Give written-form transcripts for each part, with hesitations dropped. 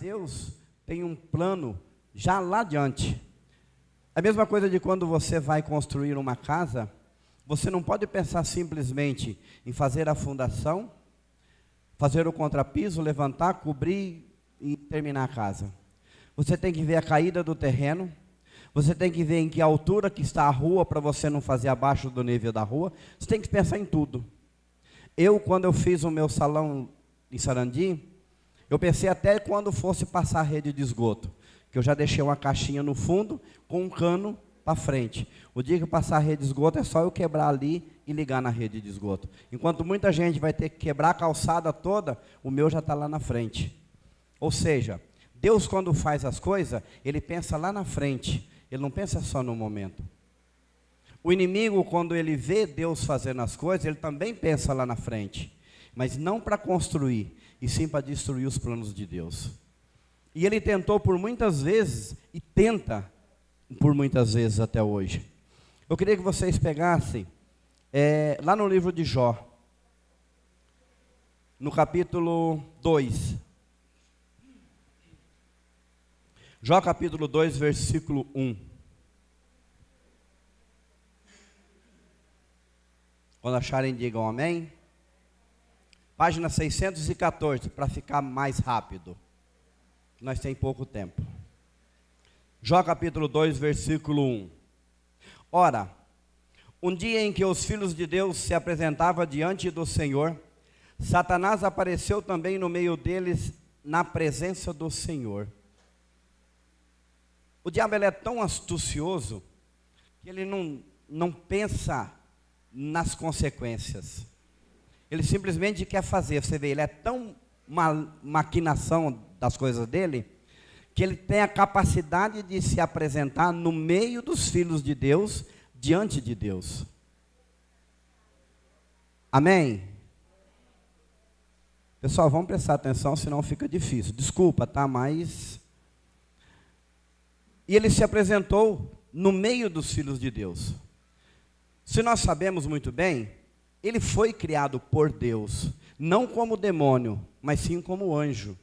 Deus tem um plano já lá adiante. A mesma coisa de quando você vai construir uma casa, você não pode pensar simplesmente em fazer a fundação, fazer o contrapiso, levantar, cobrir e terminar a casa. Você tem que ver a caída do terreno, você tem que ver em que altura que está a rua para você não fazer abaixo do nível da rua. Você tem que pensar em tudo. Quando eu fiz o meu salão em Sarandi, eu pensei até quando fosse passar a rede de esgoto, que eu já deixei uma caixinha no fundo com um cano para frente. O dia que passar a rede de esgoto é só eu quebrar ali e ligar na rede de esgoto. Enquanto muita gente vai ter que quebrar a calçada toda, o meu já está lá na frente. Ou seja, Deus quando faz as coisas, Ele pensa lá na frente, Ele não pensa só no momento. O inimigo, quando ele vê Deus fazendo as coisas, ele também pensa lá na frente, mas não para construir, e sim para destruir os planos de Deus. E ele tentou por muitas vezes, e tenta por muitas vezes até hoje. Eu queria que vocês pegassem, lá no livro de Jó, no capítulo 2. Jó capítulo 2, versículo 1. Quando acharem, digam amém. Página 614, para ficar mais rápido. Nós temos pouco tempo. Jó capítulo 2, versículo 1. Ora, um dia em que os filhos de Deus se apresentavam diante do Senhor, Satanás apareceu também no meio deles, na presença do Senhor. O diabo ele é tão astucioso, que ele não pensa nas consequências. Ele simplesmente quer fazer. Você vê, ele é tão uma maquinação das coisas dele, que ele tem a capacidade de se apresentar no meio dos filhos de Deus, diante de Deus. Amém? Pessoal, vamos prestar atenção, senão fica difícil. Desculpa, tá? Mas... E ele se apresentou no meio dos filhos de Deus. Se nós sabemos muito bem, ele foi criado por Deus, não como demônio, mas sim como anjo.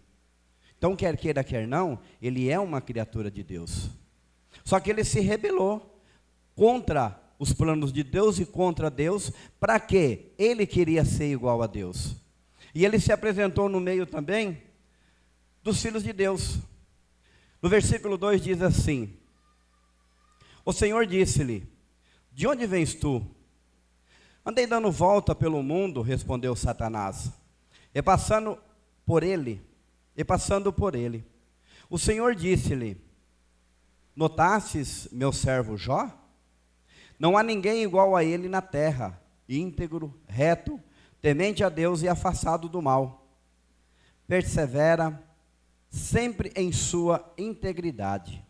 Então, quer queira, quer não, ele é uma criatura de Deus. Só que ele se rebelou contra os planos de Deus e contra Deus. Para quê? Ele queria ser igual a Deus. E ele se apresentou no meio também dos filhos de Deus. No versículo 2 diz assim: o Senhor disse-lhe: de onde vens tu? Andei dando volta pelo mundo, respondeu Satanás, e passando por ele. O Senhor disse-lhe: notastes meu servo Jó? Não há ninguém igual a ele na terra, íntegro, reto, temente a Deus e afastado do mal. Persevera sempre em sua integridade.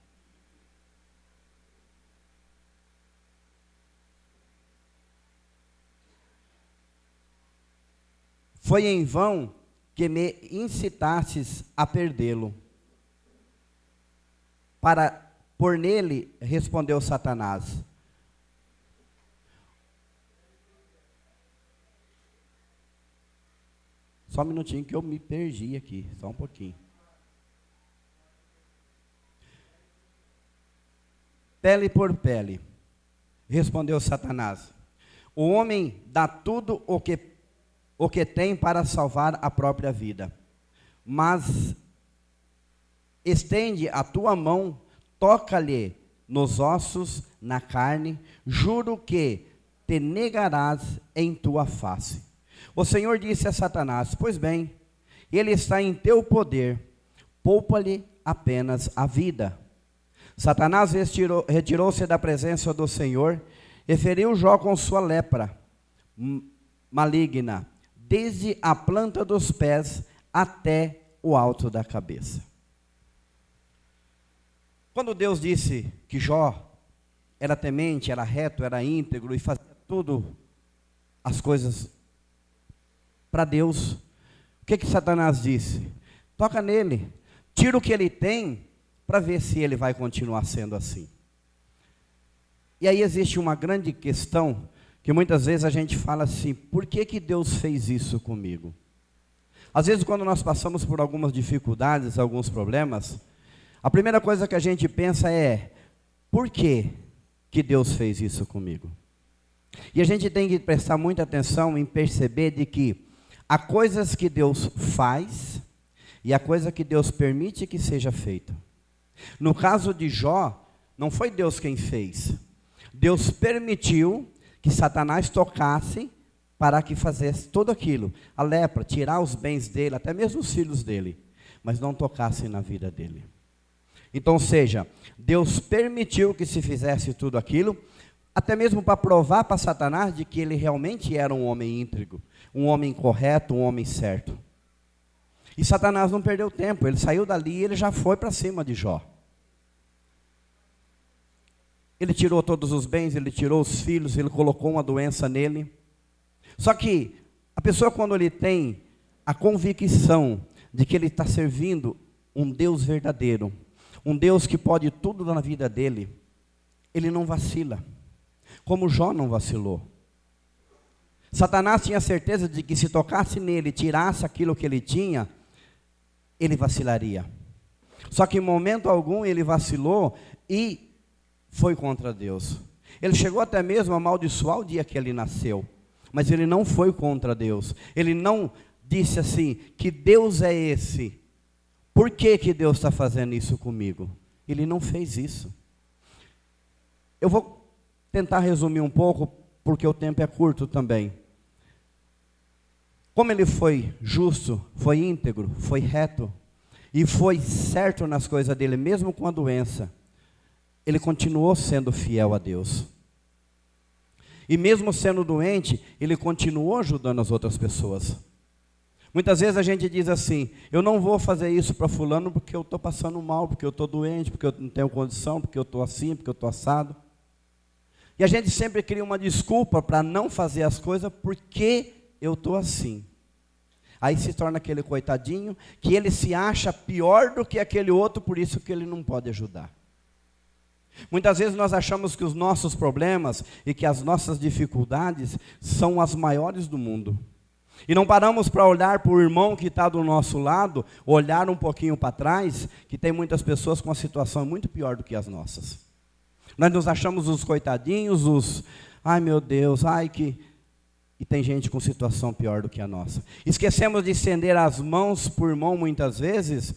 Foi em vão que me incitastes a perdê-lo. Por nele, respondeu Satanás. Só um minutinho que eu me perdi aqui, só um pouquinho. Pele por pele, respondeu Satanás. O homem dá tudo o que tem para salvar a própria vida. Mas estende a tua mão, toca-lhe nos ossos, na carne, juro que te negarás em tua face. O Senhor disse a Satanás: pois bem, ele está em teu poder, poupa-lhe apenas a vida. Satanás retirou-se da presença do Senhor e feriu Jó com sua lepra. maligna, desde a planta dos pés até o alto da cabeça. Quando Deus disse que Jó era temente, era reto, era íntegro e fazia tudo as coisas para Deus, o que Satanás disse? Toca nele, tira o que ele tem para ver se ele vai continuar sendo assim. E aí existe uma grande questão que muitas vezes a gente fala assim: por que Deus fez isso comigo? Às vezes, quando nós passamos por algumas dificuldades, alguns problemas, a primeira coisa que a gente pensa é: por que Deus fez isso comigo? E a gente tem que prestar muita atenção em perceber de que há coisas que Deus faz e há coisa que Deus permite que seja feita. No caso de Jó, não foi Deus quem fez. Deus permitiu que Satanás tocasse para que fizesse tudo aquilo. A lepra, tirar os bens dele, até mesmo os filhos dele, mas não tocasse na vida dele. Então, ou seja, Deus permitiu que se fizesse tudo aquilo, até mesmo para provar para Satanás de que ele realmente era um homem íntegro, um homem correto, um homem certo. E Satanás não perdeu tempo, ele saiu dali e ele já foi para cima de Jó. Ele tirou todos os bens, ele tirou os filhos, ele colocou uma doença nele. Só que a pessoa, quando ele tem a convicção de que ele está servindo um Deus verdadeiro, um Deus que pode tudo na vida dele, ele não vacila, como Jó não vacilou. Satanás tinha certeza de que se tocasse nele, tirasse aquilo que ele tinha, ele vacilaria. Só que em momento algum ele vacilou e foi contra Deus. Ele chegou até mesmo a amaldiçoar o dia que ele nasceu, mas ele não foi contra Deus. Ele não disse assim: que Deus é esse? Por que Deus está fazendo isso comigo? Ele não fez isso. Eu vou tentar resumir um pouco, porque o tempo é curto também. Como ele foi justo, foi íntegro, foi reto, e foi certo nas coisas dele, mesmo com a doença, ele continuou sendo fiel a Deus. E mesmo sendo doente, ele continuou ajudando as outras pessoas. Muitas vezes a gente diz assim: eu não vou fazer isso para fulano porque eu estou passando mal, porque eu estou doente, porque eu não tenho condição, porque eu estou assim, porque eu estou assado. E a gente sempre cria uma desculpa para não fazer as coisas porque eu estou assim. Aí se torna aquele coitadinho que ele se acha pior do que aquele outro, por isso que ele não pode ajudar. Muitas vezes nós achamos que os nossos problemas e que as nossas dificuldades são as maiores do mundo. E não paramos para olhar para o irmão que está do nosso lado, olhar um pouquinho para trás, que tem muitas pessoas com uma situação muito pior do que as nossas. Nós nos achamos os coitadinhos, ai meu Deus, e tem gente com situação pior do que a nossa. Esquecemos de estender as mãos para o irmão muitas vezes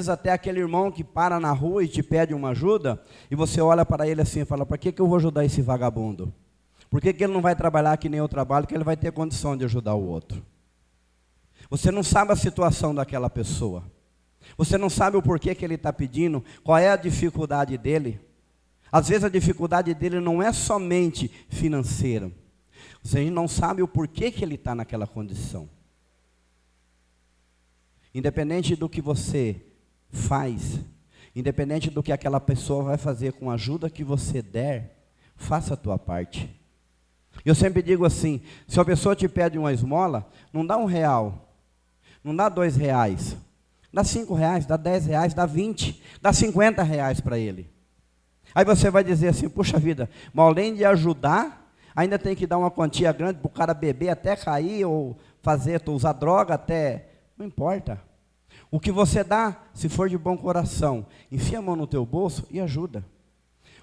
até aquele irmão que para na rua e te pede uma ajuda, e você olha para ele assim e fala: para que eu vou ajudar esse vagabundo? Por que ele não vai trabalhar que nem eu trabalho, que ele vai ter condição de ajudar o outro? Você não sabe a situação daquela pessoa. Você não sabe o porquê que ele está pedindo, qual é a dificuldade dele. Às vezes a dificuldade dele não é somente financeira. Você não sabe o porquê que ele está naquela condição. Independente do que você faz, independente do que aquela pessoa vai fazer com a ajuda que você der, faça a tua parte. Eu sempre digo assim: se a pessoa te pede uma esmola, não dá R$1, não dá R$2, dá R$5, dá R$10, dá 20, dá R$50 para ele. Aí você vai dizer assim: puxa vida, mas além de ajudar, ainda tem que dar uma quantia grande para o cara beber até cair, ou usar droga até... Não importa. O que você dá, se for de bom coração, enfia a mão no teu bolso e ajuda.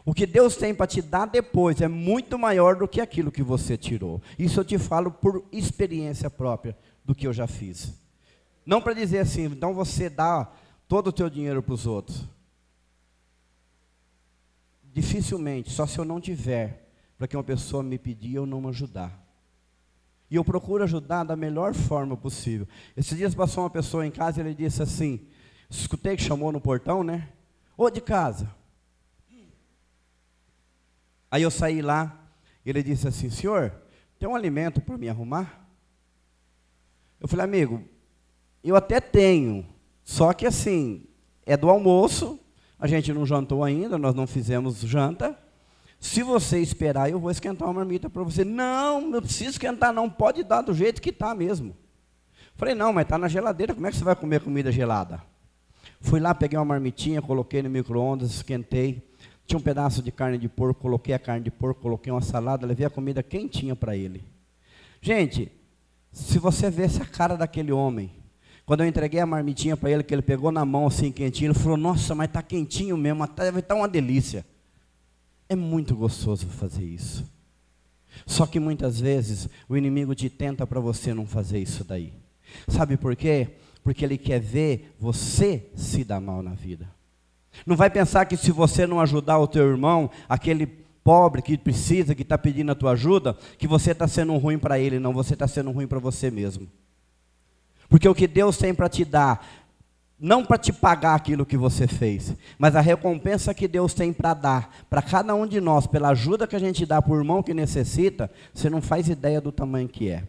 O que Deus tem para te dar depois é muito maior do que aquilo que você tirou. Isso eu te falo por experiência própria do que eu já fiz. Não para dizer assim: então você dá todo o teu dinheiro para os outros. Dificilmente, só se eu não tiver, para que uma pessoa me pedir, eu não ajudar. E eu procuro ajudar da melhor forma possível. Esses dias passou uma pessoa em casa e ele disse assim, escutei que chamou no portão, né? Ô, de casa. Aí eu saí lá, ele disse assim: senhor, tem um alimento para me arrumar? Eu falei, amigo, eu até tenho, só que assim, é do almoço, a gente não jantou ainda, nós não fizemos janta. Se você esperar, eu vou esquentar uma marmita para você. Não, não precisa esquentar não, pode dar do jeito que está mesmo. Falei, não, mas está na geladeira, como é que você vai comer comida gelada? Fui lá, peguei uma marmitinha, coloquei no micro-ondas, esquentei. Tinha um pedaço de carne de porco, coloquei a carne de porco, coloquei uma salada, levei a comida quentinha para ele. Gente, se você visse a cara daquele homem, quando eu entreguei a marmitinha para ele, que ele pegou na mão assim quentinho, ele falou, nossa, mas está quentinho mesmo, deve estar uma delícia. É muito gostoso fazer isso. Só que muitas vezes o inimigo te tenta para você não fazer isso daí. Sabe por quê? Porque ele quer ver você se dar mal na vida. Não vai pensar que se você não ajudar o teu irmão, aquele pobre que precisa, que está pedindo a tua ajuda, que você está sendo ruim para ele. Não, você está sendo ruim para você mesmo. Porque o que Deus tem para te dar, não para te pagar aquilo que você fez, mas a recompensa que Deus tem para dar, para cada um de nós, pela ajuda que a gente dá para o irmão que necessita, você não faz ideia do tamanho que é.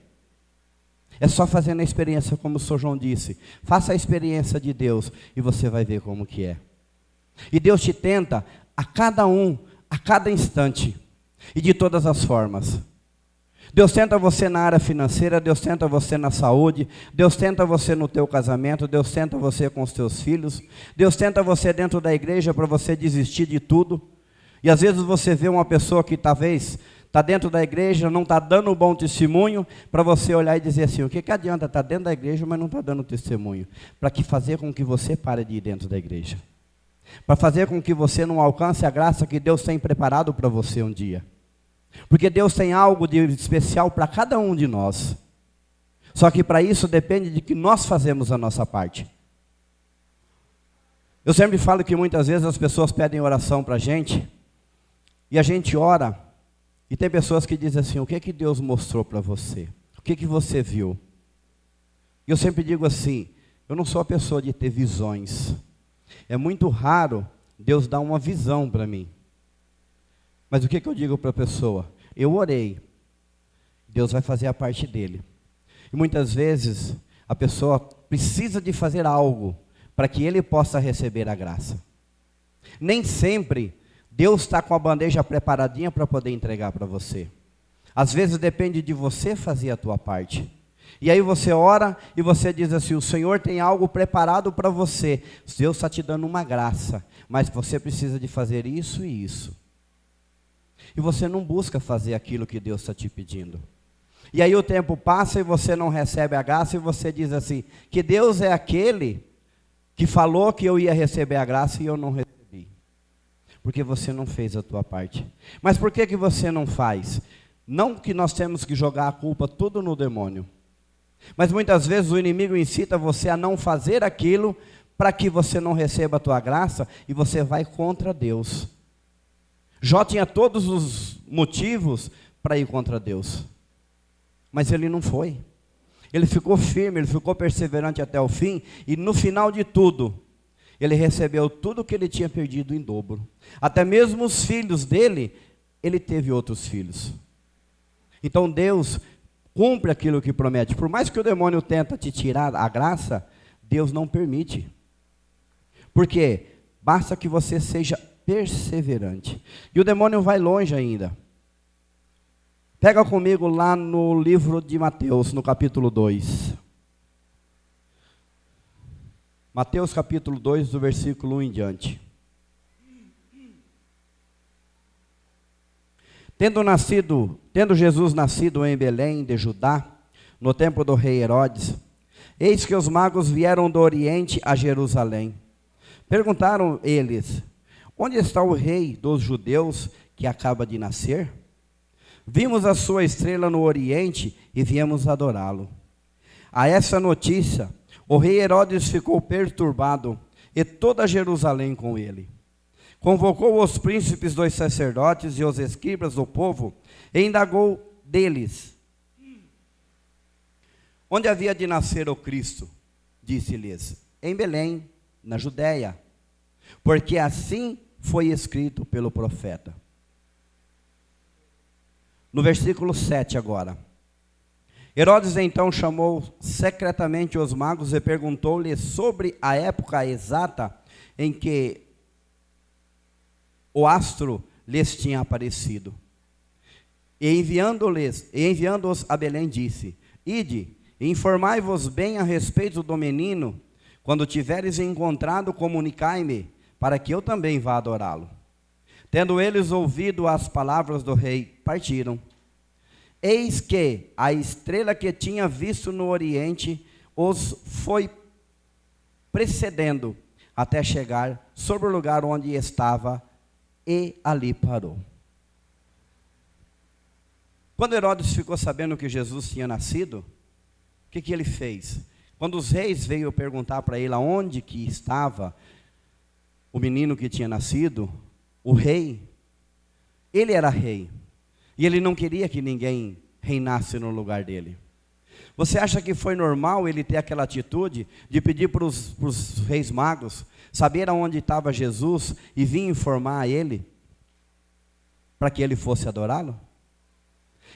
É só fazendo a experiência, como o Sr. João disse. Faça a experiência de Deus e você vai ver como que é. E Deus te tenta a cada um, a cada instante, e de todas as formas. Deus tenta você na área financeira, Deus tenta você na saúde, Deus tenta você no teu casamento, Deus tenta você com os teus filhos, Deus tenta você dentro da igreja para você desistir de tudo. E às vezes você vê uma pessoa que talvez está dentro da igreja, não está dando um bom testemunho, para você olhar e dizer assim, o que adianta estar dentro da igreja, mas não está dando testemunho? Para que fazer com que você pare de ir dentro da igreja. Para fazer com que você não alcance a graça que Deus tem preparado para você um dia. Porque Deus tem algo de especial para cada um de nós. Só que para isso depende de que nós fazemos a nossa parte. Eu sempre falo que muitas vezes as pessoas pedem oração para a gente, e a gente ora, e tem pessoas que dizem assim, o que que Deus mostrou para você? O que que você viu? E eu sempre digo assim, eu não sou a pessoa de ter visões. É muito raro Deus dar uma visão para mim. Mas o que que eu digo para a pessoa? Eu orei, Deus vai fazer a parte dele. E muitas vezes a pessoa precisa de fazer algo para que ele possa receber a graça. Nem sempre Deus está com a bandeja preparadinha para poder entregar para você. Às vezes depende de você fazer a tua parte. E aí você ora e você diz assim, o Senhor tem algo preparado para você. Deus está te dando uma graça, mas você precisa de fazer isso e isso. E você não busca fazer aquilo que Deus está te pedindo. E aí o tempo passa e você não recebe a graça e você diz assim, que Deus é aquele que falou que eu ia receber a graça e eu não recebi. Porque você não fez a tua parte. Mas por que que você não faz? Não que nós temos que jogar a culpa tudo no demônio. Mas muitas vezes o inimigo incita você a não fazer aquilo para que você não receba a tua graça e você vai contra Deus. Jó tinha todos os motivos para ir contra Deus, mas ele não foi. Ele ficou firme, ele ficou perseverante até o fim, e no final de tudo, ele recebeu tudo que ele tinha perdido em dobro. Até mesmo os filhos dele, ele teve outros filhos. Então Deus cumpre aquilo que promete. Por mais que o demônio tenta te tirar a graça, Deus não permite. Porque basta que você seja perseverante. E o demônio vai longe ainda. Pega comigo lá no livro de Mateus, no capítulo 2. Mateus capítulo 2, do versículo 1 em diante. Tendo Jesus nascido em Belém de Judá, no tempo do rei Herodes, eis que os magos vieram do Oriente a Jerusalém. Perguntaram eles, onde está o rei dos judeus que acaba de nascer? Vimos a sua estrela no Oriente e viemos adorá-lo. A essa notícia, o rei Herodes ficou perturbado e toda Jerusalém com ele. Convocou os príncipes dos sacerdotes e os escribas do povo e indagou deles. Onde havia de nascer o Cristo? Disse-lhes, em Belém, na Judéia, porque assim foi escrito pelo profeta. no versículo 7 agora. Herodes então chamou secretamente os magos e perguntou-lhes sobre a época exata em que o astro lhes tinha aparecido. E enviando-os a Belém, disse: Ide, e informai-vos bem a respeito do menino. Quando tiveres encontrado, comunicai-me, para que eu também vá adorá-lo. Tendo eles ouvido as palavras do rei, partiram. Eis que a estrela que tinha visto no oriente os foi precedendo, até chegar sobre o lugar onde estava, e ali parou. Quando Herodes ficou sabendo que Jesus tinha nascido, o que ele fez? Quando os reis veio perguntar para ele aonde que estava o menino que tinha nascido, o rei, ele era rei, e ele não queria que ninguém reinasse no lugar dele. Você acha que foi normal ele ter aquela atitude de pedir para os reis magos saber aonde estava Jesus e vir informar a ele, para que ele fosse adorá-lo?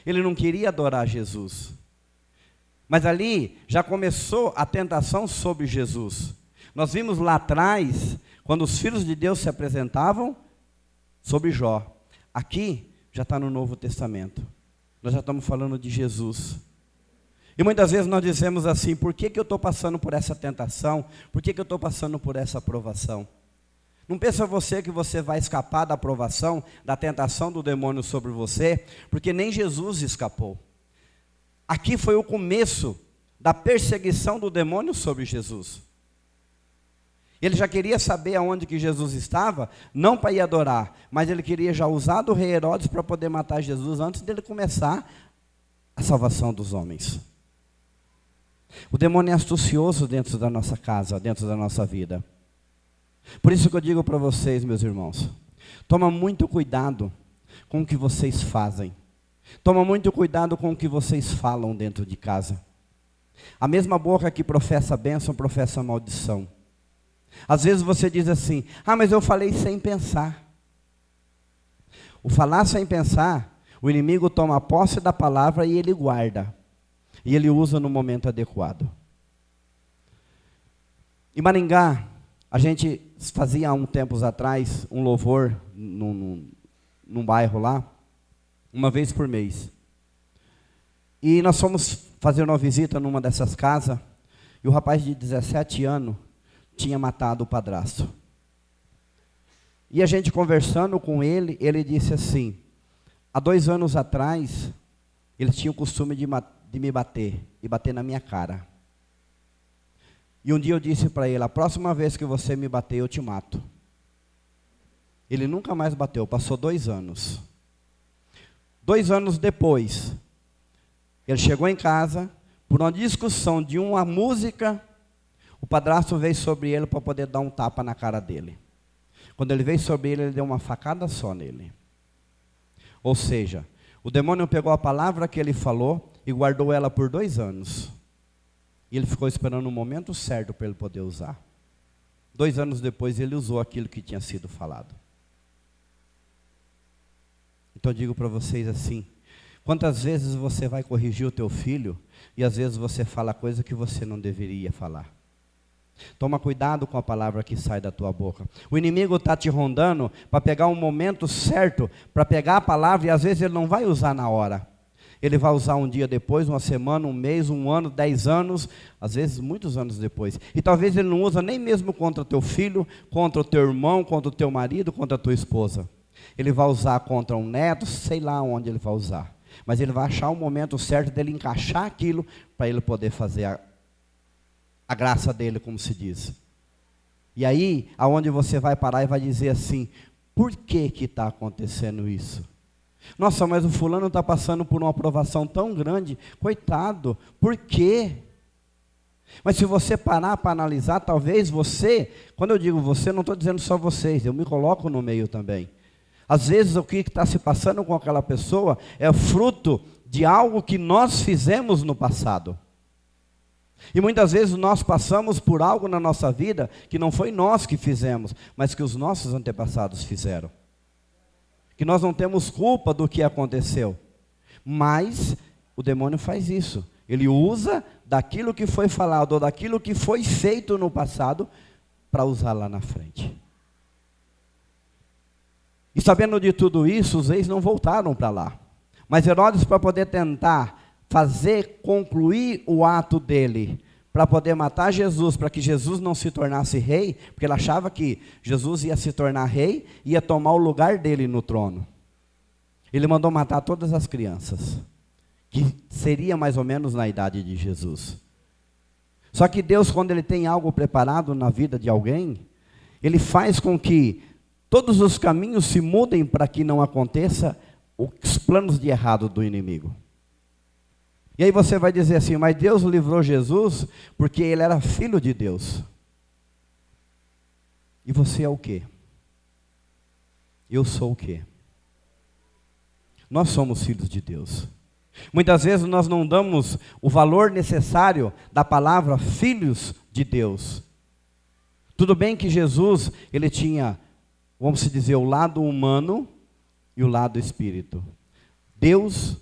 Ele não queria adorar Jesus. Mas ali já começou a tentação sobre Jesus. Nós vimos lá atrás, quando os filhos de Deus se apresentavam, sobre Jó. Aqui já está no Novo Testamento. Nós já estamos falando de Jesus. E muitas vezes nós dizemos assim: por que eu estou passando por essa tentação? Por que eu estou passando por essa provação? Não pensa você que você vai escapar da provação, da tentação do demônio sobre você, porque nem Jesus escapou. Aqui foi o começo da perseguição do demônio sobre Jesus. Ele já queria saber aonde que Jesus estava, não para ir adorar, mas ele queria já usar do rei Herodes para poder matar Jesus antes dele começar a salvação dos homens. O demônio é astucioso dentro da nossa casa, dentro da nossa vida. Por isso que eu digo para vocês, meus irmãos, toma muito cuidado com o que vocês fazem. Toma muito cuidado com o que vocês falam dentro de casa. A mesma boca que professa bênção, professa maldição. Às vezes você diz assim: ah, mas eu falei sem pensar. O falar sem pensar, o inimigo toma posse da palavra e ele guarda. E ele usa no momento adequado. Em Maringá, a gente fazia há uns tempos atrás um louvor num bairro lá, uma vez por mês. E nós fomos fazer uma visita numa dessas casas, e o rapaz de 17 anos tinha matado o padrasto. E a gente conversando com ele, ele disse assim: há 2 anos atrás, ele tinha o costume de me bater, e bater na minha cara. E um dia eu disse para ele: a próxima vez que você me bater, eu te mato. Ele nunca mais bateu, passou 2 anos. 2 anos depois, ele chegou em casa, por uma discussão de uma música, o padrasto veio sobre ele para poder dar um tapa na cara dele. Quando ele veio sobre ele, ele deu uma facada só nele. Ou seja, o demônio pegou a palavra que ele falou e guardou ela por 2 anos. E ele ficou esperando o momento certo para ele poder usar. 2 anos depois, ele usou aquilo que tinha sido falado. Então eu digo para vocês assim: quantas vezes você vai corrigir o teu filho e às vezes você fala coisa que você não deveria falar? Toma cuidado com a palavra que sai da tua boca. O inimigo está te rondando para pegar um momento certo, para pegar a palavra, e às vezes ele não vai usar na hora. Ele vai usar um dia depois, uma semana, um mês, 1 ano, 10 anos, às vezes muitos anos depois. E talvez ele não usa nem mesmo contra o teu filho, contra o teu irmão, contra o teu marido, contra a tua esposa. Ele vai usar contra um neto, sei lá onde ele vai usar. Mas ele vai achar o momento certo dele encaixar aquilo para ele poder fazer a graça dele, como se diz. E aí, aonde você vai parar e vai dizer assim: por que está acontecendo isso? Nossa, mas o fulano está passando por uma aprovação tão grande, coitado, por quê? Mas se você parar para analisar, talvez você, quando eu digo você, não estou dizendo só vocês, eu me coloco no meio também. Às vezes o que está se passando com aquela pessoa é fruto de algo que nós fizemos no passado. E muitas vezes nós passamos por algo na nossa vida que não foi nós que fizemos, mas que os nossos antepassados fizeram. Que nós não temos culpa do que aconteceu. Mas o demônio faz isso. Ele usa daquilo que foi falado ou daquilo que foi feito no passado para usar lá na frente. E sabendo de tudo isso, os reis não voltaram para lá. Mas Herodes, para poder tentar concluir o ato dele, para poder matar Jesus, para que Jesus não se tornasse rei, porque ele achava que Jesus ia se tornar rei, ia tomar o lugar dele no trono. Ele mandou matar todas as crianças, que seria mais ou menos na idade de Jesus. Só que Deus, quando Ele tem algo preparado na vida de alguém, Ele faz com que todos os caminhos se mudem para que não aconteça os planos de errado do inimigo. E aí você vai dizer assim, mas Deus livrou Jesus porque Ele era filho de Deus. E você é o quê? Eu sou o quê? Nós somos filhos de Deus. Muitas vezes nós não damos o valor necessário da palavra filhos de Deus. Tudo bem que Jesus, ele tinha, vamos dizer, o lado humano e o lado espírito. Deus,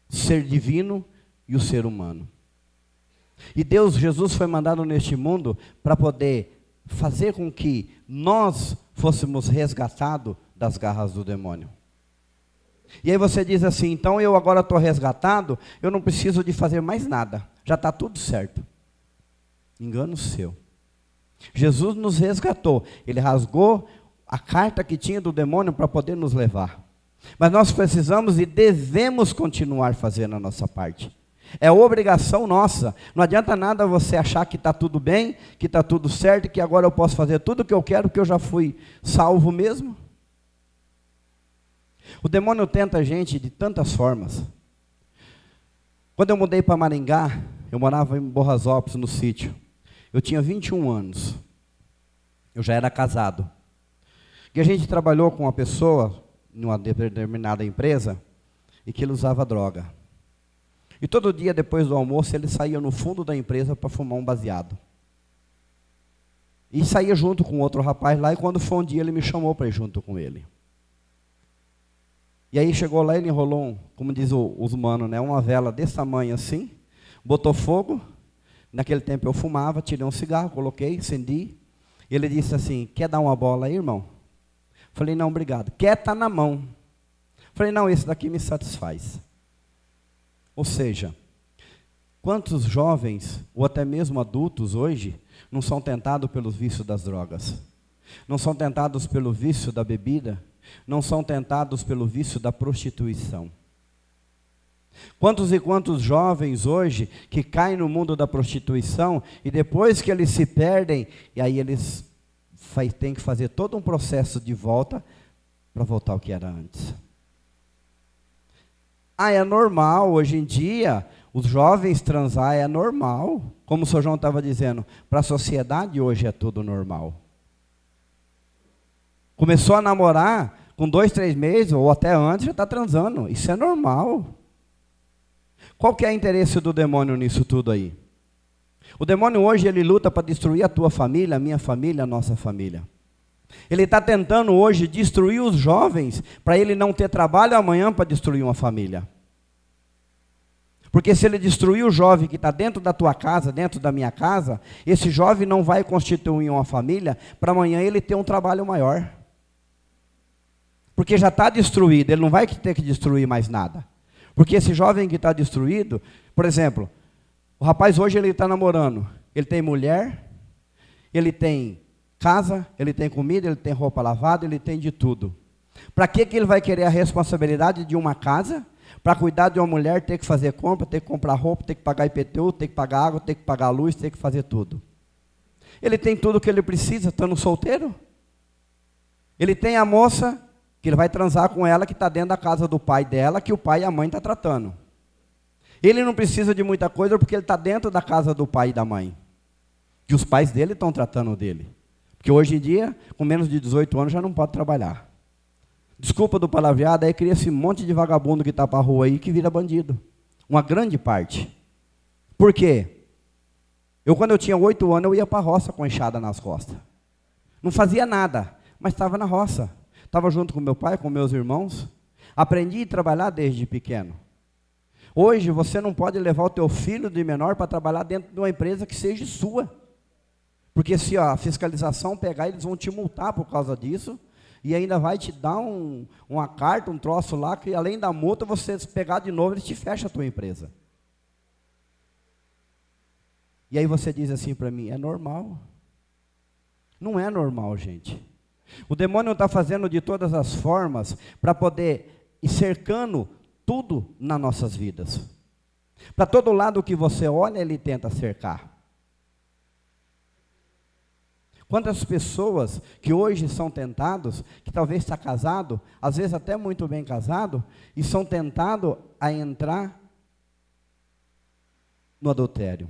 ser divino e o ser humano. E Jesus foi mandado neste mundo para poder fazer com que nós fôssemos resgatados das garras do demônio. E aí você diz assim, então eu agora estou resgatado, eu não preciso de fazer mais nada, já está tudo certo. Engano seu. Jesus nos resgatou, Ele rasgou a carta que tinha do demônio para poder nos levar. Mas nós precisamos e devemos continuar fazendo a nossa parte. É obrigação nossa. Não adianta nada você achar que está tudo bem, que está tudo certo, que agora eu posso fazer tudo o que eu quero, porque eu já fui salvo mesmo. O demônio tenta a gente de tantas formas. Quando eu mudei para Maringá, eu morava em Borrasópolis, no sítio. Eu tinha 21 anos. Eu já era casado. E a gente trabalhou com uma pessoa, numa determinada empresa, e que ele usava droga. E todo dia, depois do almoço, ele saía no fundo da empresa para fumar um baseado. E saía junto com outro rapaz lá, e quando foi um dia, ele me chamou para ir junto com ele. E aí chegou lá, ele enrolou, como diz os humanos, né, uma vela desse tamanho assim, botou fogo. Naquele tempo eu fumava, tirei um cigarro, coloquei, acendi. E ele disse assim, quer dar uma bola aí, irmão? Falei, não, obrigado. Quer, tá na mão. Falei, não, esse daqui me satisfaz. Ou seja, quantos jovens, ou até mesmo adultos hoje, não são tentados pelos vícios das drogas? Não são tentados pelo vício da bebida? Não são tentados pelo vício da prostituição? Quantos e quantos jovens hoje que caem no mundo da prostituição e depois que eles se perdem, e aí eles têm que fazer todo um processo de volta para voltar ao que era antes. É normal, hoje em dia, os jovens transar é normal. Como o Sr. João estava dizendo, para a sociedade hoje é tudo normal. Começou a namorar, com 2, 3 meses, ou até antes, já está transando. Isso é normal. Qual que é o interesse do demônio nisso tudo aí? O demônio hoje, ele luta para destruir a tua família, a minha família, a nossa família. Ele está tentando hoje destruir os jovens, para ele não ter trabalho amanhã para destruir uma família. Porque se ele destruir o jovem que está dentro da tua casa, dentro da minha casa, esse jovem não vai constituir uma família, para amanhã ele ter um trabalho maior. Porque já está destruído, ele não vai ter que destruir mais nada. Porque esse jovem que está destruído, por exemplo, o rapaz hoje ele está namorando, ele tem mulher, ele tem casa, ele tem comida, ele tem roupa lavada, ele tem de tudo. Para que ele vai querer a responsabilidade de uma casa? Para cuidar de uma mulher, ter que fazer compra, ter que comprar roupa, ter que pagar IPTU, ter que pagar água, ter que pagar luz, ter que fazer tudo. Ele tem tudo o que ele precisa, estando solteiro. Ele tem a moça, que ele vai transar com ela, que está dentro da casa do pai dela, que o pai e a mãe estão tratando. Ele não precisa de muita coisa, porque ele está dentro da casa do pai e da mãe, que os pais dele estão tratando dele. Porque hoje em dia, com menos de 18 anos, já não pode trabalhar. Desculpa do palavreado, aí cria esse monte de vagabundo que está para a rua aí, que vira bandido. Uma grande parte. Por quê? Quando eu tinha 8 anos, eu ia para a roça com a enxada nas costas. Não fazia nada, mas estava na roça. Estava junto com meu pai, com meus irmãos. Aprendi a trabalhar desde pequeno. Hoje você não pode levar o teu filho de menor para trabalhar dentro de uma empresa que seja sua. Porque se a fiscalização pegar, eles vão te multar por causa disso. E ainda vai te dar uma carta, um troço lá, que além da multa, você pegar de novo, eles te fecham a tua empresa. E aí você diz assim para mim, é normal. Não é normal, gente. O demônio está fazendo de todas as formas para poder ir cercando tudo nas nossas vidas. Para todo lado que você olha, ele tenta cercar. Quantas pessoas que hoje são tentados, que talvez está casado, às vezes até muito bem casado, e são tentados a entrar no adultério.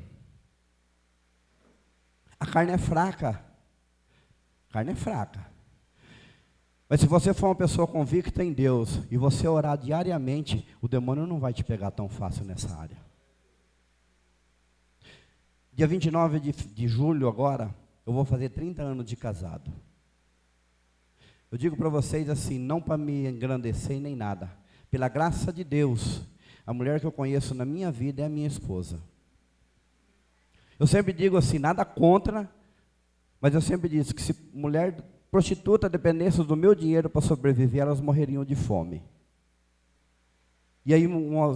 A carne é fraca. A carne é fraca. Mas se você for uma pessoa convicta em Deus, e você orar diariamente, o demônio não vai te pegar tão fácil nessa área. Dia 29 de julho agora, eu vou fazer 30 anos de casado. Eu digo para vocês assim, não para me engrandecer nem nada. Pela graça de Deus, a mulher que eu conheço na minha vida é a minha esposa. Eu sempre digo assim, nada contra, mas eu sempre disse que se mulher prostituta dependesse do meu dinheiro para sobreviver, elas morreriam de fome. E aí,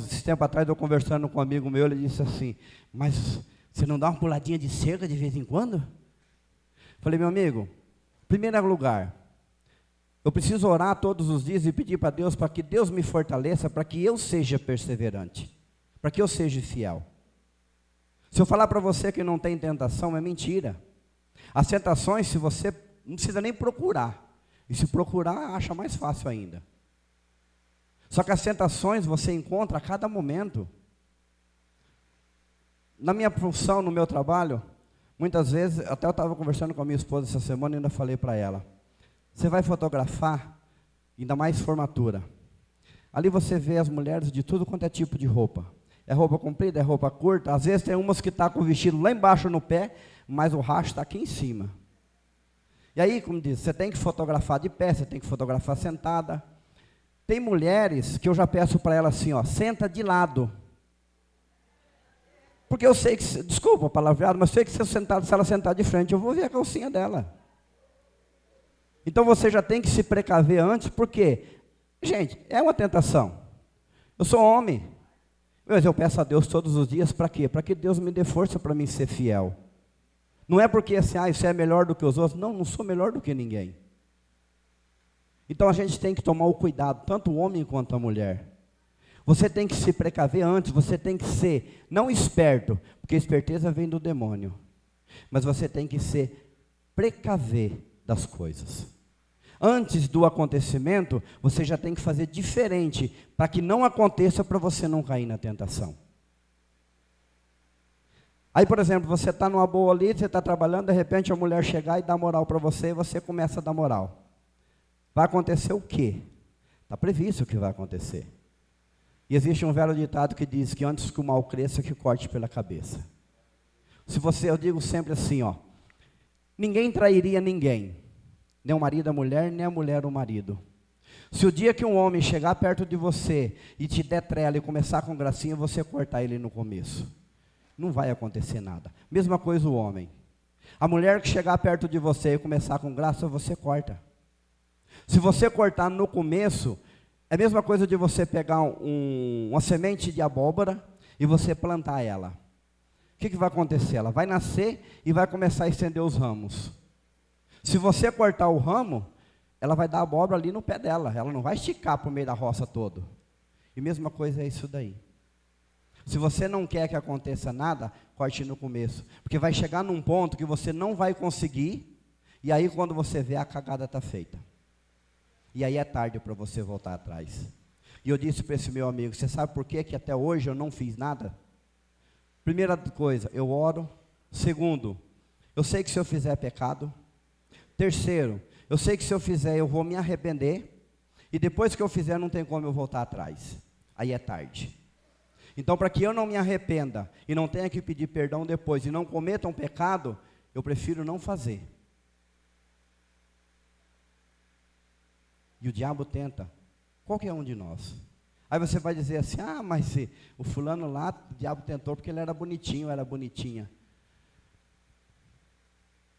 esse tempo atrás, eu conversando com um amigo meu, ele disse assim, mas você não dá uma puladinha de cerca de vez em quando? Falei, meu amigo, em primeiro lugar, eu preciso orar todos os dias e pedir para Deus, para que Deus me fortaleça, para que eu seja perseverante, para que eu seja fiel. Se eu falar para você que não tem tentação, é mentira. As tentações, se você não precisa nem procurar, e se procurar, acha mais fácil ainda. Só que as tentações você encontra a cada momento. Na minha função, no meu trabalho, muitas vezes, até eu estava conversando com a minha esposa essa semana e ainda falei para ela, você vai fotografar, ainda mais formatura. Ali você vê as mulheres de tudo quanto é tipo de roupa. É roupa comprida, é roupa curta. Às vezes tem umas que estão com o vestido lá embaixo no pé, mas o racho está aqui em cima. E aí, como diz, você tem que fotografar de pé, você tem que fotografar sentada. Tem mulheres que eu já peço para ela assim, ó, senta de lado. Porque eu sei que, desculpa a palavreada, mas eu sei que se ela sentar de frente, eu vou ver a calcinha dela. Então você já tem que se precaver antes, porque, gente, é uma tentação. Eu sou homem, mas eu peço a Deus todos os dias para quê? Para que Deus me dê força para mim ser fiel. Não é porque assim, isso é melhor do que os outros. Não, não sou melhor do que ninguém. Então a gente tem que tomar o cuidado, tanto o homem quanto a mulher. Você tem que se precaver antes, você tem que ser, não esperto, porque esperteza vem do demônio. Mas você tem que ser precaver das coisas. Antes do acontecimento, você já tem que fazer diferente, para que não aconteça, para você não cair na tentação. Aí, por exemplo, você está numa boa ali, você está trabalhando, de repente a mulher chegar e dar moral para você, e você começa a dar moral. Vai acontecer o quê? Está previsto o que vai acontecer. E existe um velho ditado que diz que antes que o mal cresça, que corte pela cabeça. Eu digo sempre assim, ó, ninguém trairia ninguém, nem o marido a mulher, nem a mulher o marido. Se o dia que um homem chegar perto de você e te der trela e começar com gracinha, você cortar ele no começo. Não vai acontecer nada. Mesma coisa o homem. A mulher que chegar perto de você e começar com graça, você corta. Se você cortar no começo, é a mesma coisa de você pegar uma semente de abóbora e você plantar ela. O que vai acontecer? Ela vai nascer e vai começar a estender os ramos. Se você cortar o ramo, ela vai dar abóbora ali no pé dela. Ela não vai esticar para o meio da roça todo. E a mesma coisa é isso daí. Se você não quer que aconteça nada, corte no começo. Porque vai chegar num ponto que você não vai conseguir, e aí quando você vê, a cagada está feita. E aí é tarde para você voltar atrás. E eu disse para esse meu amigo, você sabe por que até hoje eu não fiz nada? Primeira coisa, eu oro. Segundo, eu sei que se eu fizer pecado. Terceiro, eu sei que se eu fizer eu vou me arrepender. E depois que eu fizer não tem como eu voltar atrás. Aí é tarde. Então, para que eu não me arrependa e não tenha que pedir perdão depois e não cometa um pecado, eu prefiro não fazer. E o diabo tenta Qualquer um de nós. Aí você vai dizer assim, mas se o fulano lá, o diabo tentou porque ele era bonitinho, era bonitinha.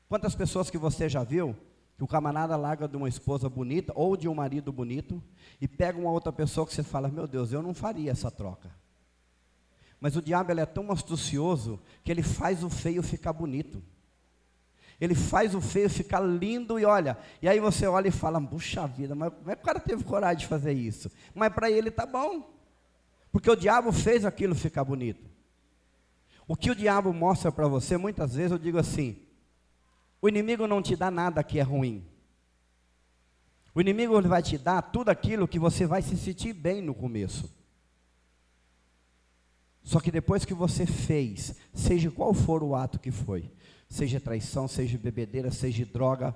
Quantas pessoas que você já viu, que o camarada larga de uma esposa bonita, ou de um marido bonito, e pega uma outra pessoa que você fala, meu Deus, eu não faria essa troca. Mas o diabo, ele é tão astucioso, que ele faz o feio ficar bonito. Ele faz o feio ficar lindo e olha, e aí você olha e fala, puxa vida, mas como é que o cara teve coragem de fazer isso? Mas para ele está bom, porque o diabo fez aquilo ficar bonito. O que o diabo mostra para você, muitas vezes eu digo assim, o inimigo não te dá nada que é ruim. O inimigo vai te dar tudo aquilo que você vai se sentir bem no começo. Só que depois que você fez, seja qual for o ato que foi, seja traição, seja bebedeira, seja droga,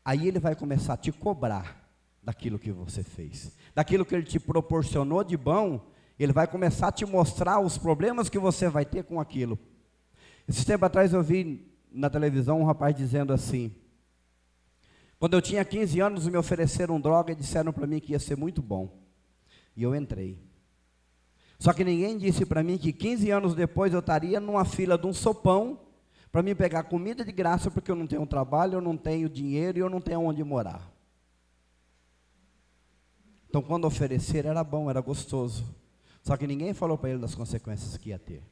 aí ele vai começar a te cobrar daquilo que você fez. Daquilo que ele te proporcionou de bom, ele vai começar a te mostrar os problemas que você vai ter com aquilo. Esse tempo atrás eu vi na televisão um rapaz dizendo assim, quando eu tinha 15 anos me ofereceram droga e disseram para mim que ia ser muito bom. E eu entrei. Só que ninguém disse para mim que 15 anos depois eu estaria numa fila de um sopão para mim pegar comida de graça porque eu não tenho trabalho, eu não tenho dinheiro e eu não tenho onde morar. Então quando oferecer era bom, era gostoso. Só que ninguém falou para ele das consequências que ia ter.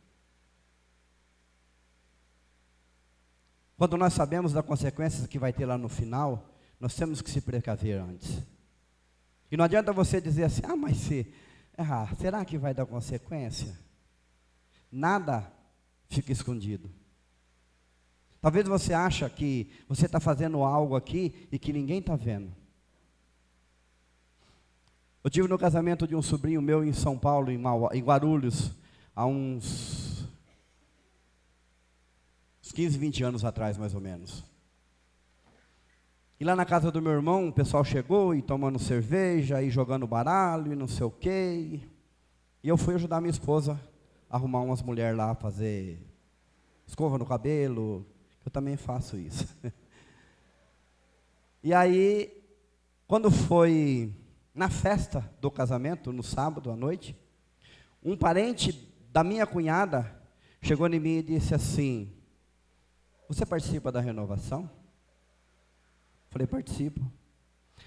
Quando nós sabemos das consequências que vai ter lá no final, nós temos que se precaver antes. E não adianta você dizer assim, mas será que vai dar consequência? Nada fica escondido. Talvez você ache que você está fazendo algo aqui e que ninguém está vendo. Eu estive no casamento de um sobrinho meu em São Paulo, em Guarulhos, há uns 15, 20 anos atrás, mais ou menos. E lá na casa do meu irmão, o pessoal chegou e tomando cerveja, e jogando baralho, e não sei o quê. E eu fui ajudar minha esposa a arrumar umas mulheres lá, fazer escova no cabelo. Eu também faço isso. E aí, quando foi na festa do casamento, no sábado à noite, um parente da minha cunhada chegou em mim e disse assim, você participa da renovação? Falei, participo.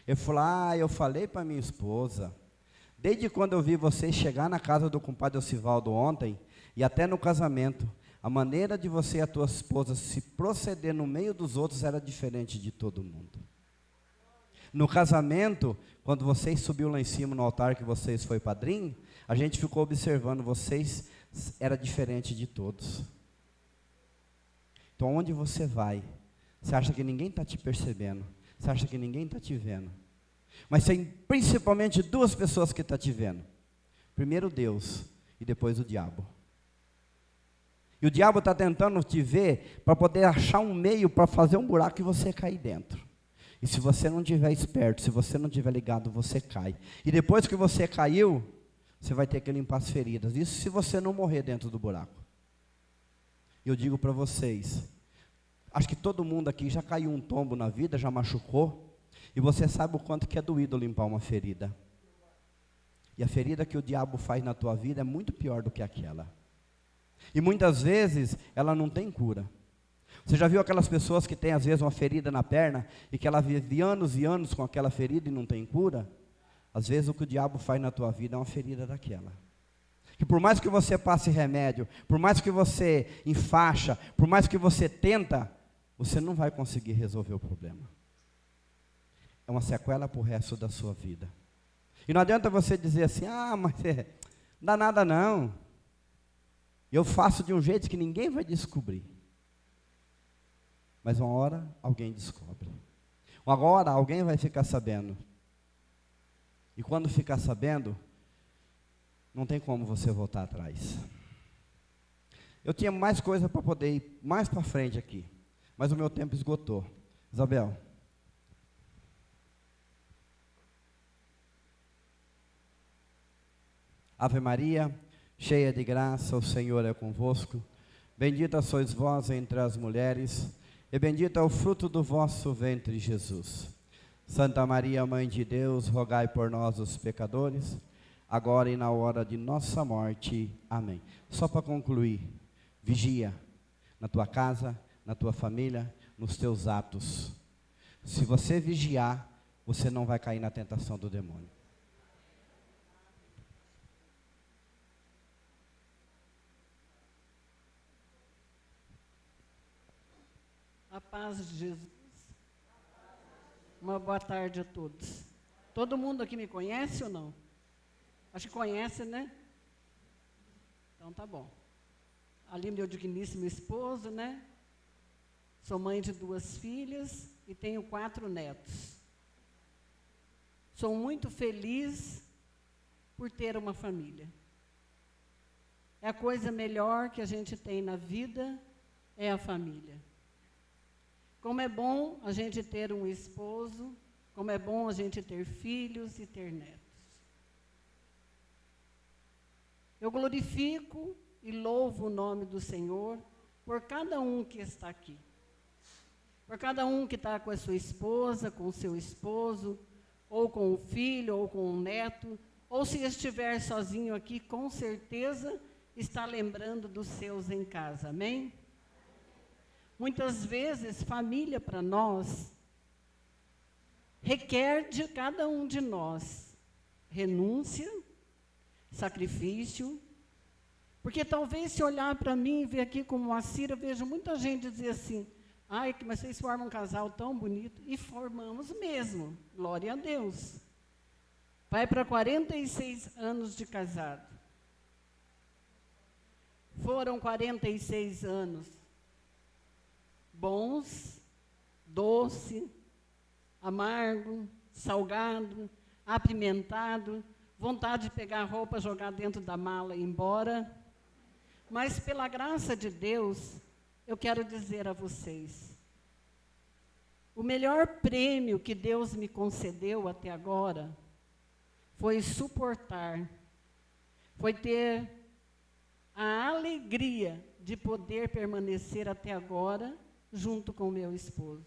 Ele falou, eu falei para minha esposa, desde quando eu vi você chegar na casa do compadre Osivaldo ontem, e até no casamento, a maneira de você e a tua esposa se proceder no meio dos outros era diferente de todo mundo. No casamento, quando vocês subiu lá em cima no altar que vocês foi padrinho, a gente ficou observando, vocês era diferente de todos. Então onde você vai, você acha que ninguém está te percebendo, você acha que ninguém está te vendo. Mas tem principalmente duas pessoas que estão te vendo. Primeiro Deus e depois o diabo. E o diabo está tentando te ver para poder achar um meio para fazer um buraco e você cair dentro. E se você não estiver esperto, se você não estiver ligado, você cai. E depois que você caiu, você vai ter que limpar as feridas. Isso se você não morrer dentro do buraco. Eu digo para vocês, acho que todo mundo aqui já caiu um tombo na vida, já machucou, e você sabe o quanto que é doído limpar uma ferida. E a ferida que o diabo faz na tua vida é muito pior do que aquela. E muitas vezes ela não tem cura. Você já viu aquelas pessoas que têm às vezes uma ferida na perna, e que ela vive anos e anos com aquela ferida e não tem cura? Às vezes o que o diabo faz na tua vida é uma ferida daquela. Que por mais que você passe remédio, por mais que você enfaixa, por mais que você tenta, você não vai conseguir resolver o problema. É uma sequela para o resto da sua vida. E não adianta você dizer assim, mas não dá nada não. Eu faço de um jeito que ninguém vai descobrir. Mas uma hora alguém descobre. Uma hora alguém vai ficar sabendo. E quando ficar sabendo, não tem como você voltar atrás. Eu tinha mais coisa para poder ir mais para frente aqui, mas o meu tempo esgotou. Isabel. Ave Maria, cheia de graça, o Senhor é convosco. Bendita sois vós entre as mulheres, e bendito é o fruto do vosso ventre, Jesus. Santa Maria, Mãe de Deus, rogai por nós, os pecadores, agora e na hora de nossa morte. Amém. Só para concluir, vigia na tua casa, na tua família, nos teus atos. Se você vigiar, você não vai cair na tentação do demônio. A paz de Jesus. Uma boa tarde a todos. Todo mundo aqui me conhece ou não? Acho que conhece, né? Então tá bom. Ali meu digníssimo esposo, né? Sou mãe de 2 filhas e tenho 4 netos. Sou muito feliz por ter uma família. É a coisa melhor que a gente tem na vida, é a família. Como é bom a gente ter um esposo, como é bom a gente ter filhos e ter netos. Eu glorifico e louvo o nome do Senhor por cada um que está aqui. Por cada um que está com a sua esposa, com o seu esposo, ou com o filho, ou com o neto, ou se estiver sozinho aqui, com certeza está lembrando dos seus em casa, amém? Muitas vezes, família para nós requer de cada um de nós renúncia, sacrifício, porque talvez se olhar para mim e ver aqui como a Cira, eu vejo muita gente dizer assim, ai, mas vocês formam um casal tão bonito, e formamos mesmo, glória a Deus. Vai para 46 anos de casado. Foram 46 anos bons, doce, amargo, salgado, apimentado, vontade de pegar a roupa, jogar dentro da mala e ir embora. Mas pela graça de Deus, eu quero dizer a vocês, o melhor prêmio que Deus me concedeu até agora foi suportar, foi ter a alegria de poder permanecer até agora junto com meu esposo.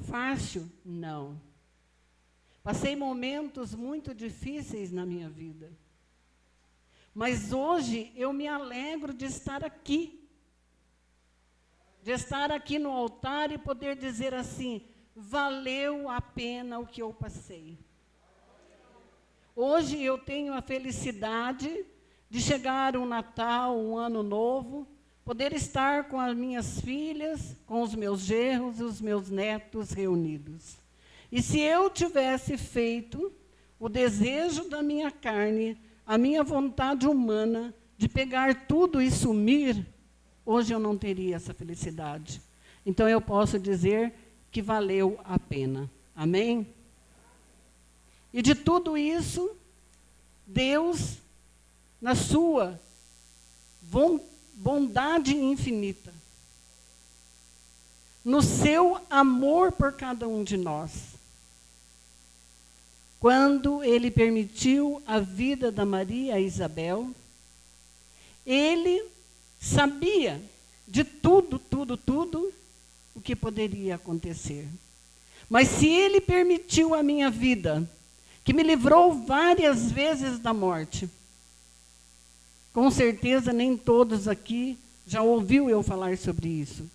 Fácil? Não. Passei momentos muito difíceis na minha vida. Mas hoje eu me alegro de estar aqui. De estar aqui no altar e poder dizer assim, valeu a pena o que eu passei. Hoje eu tenho a felicidade de chegar um Natal, um Ano Novo, poder estar com as minhas filhas, com os meus genros e os meus netos reunidos. E se eu tivesse feito o desejo da minha carne, a minha vontade humana de pegar tudo e sumir, hoje eu não teria essa felicidade. Então eu posso dizer que valeu a pena. Amém? E de tudo isso, Deus, na sua bondade infinita, no seu amor por cada um de nós, quando Ele permitiu a vida da Maria e Isabel, Ele sabia de tudo o que poderia acontecer. Mas se Ele permitiu a minha vida, que me livrou várias vezes da morte, com certeza nem todos aqui já ouviu eu falar sobre isso,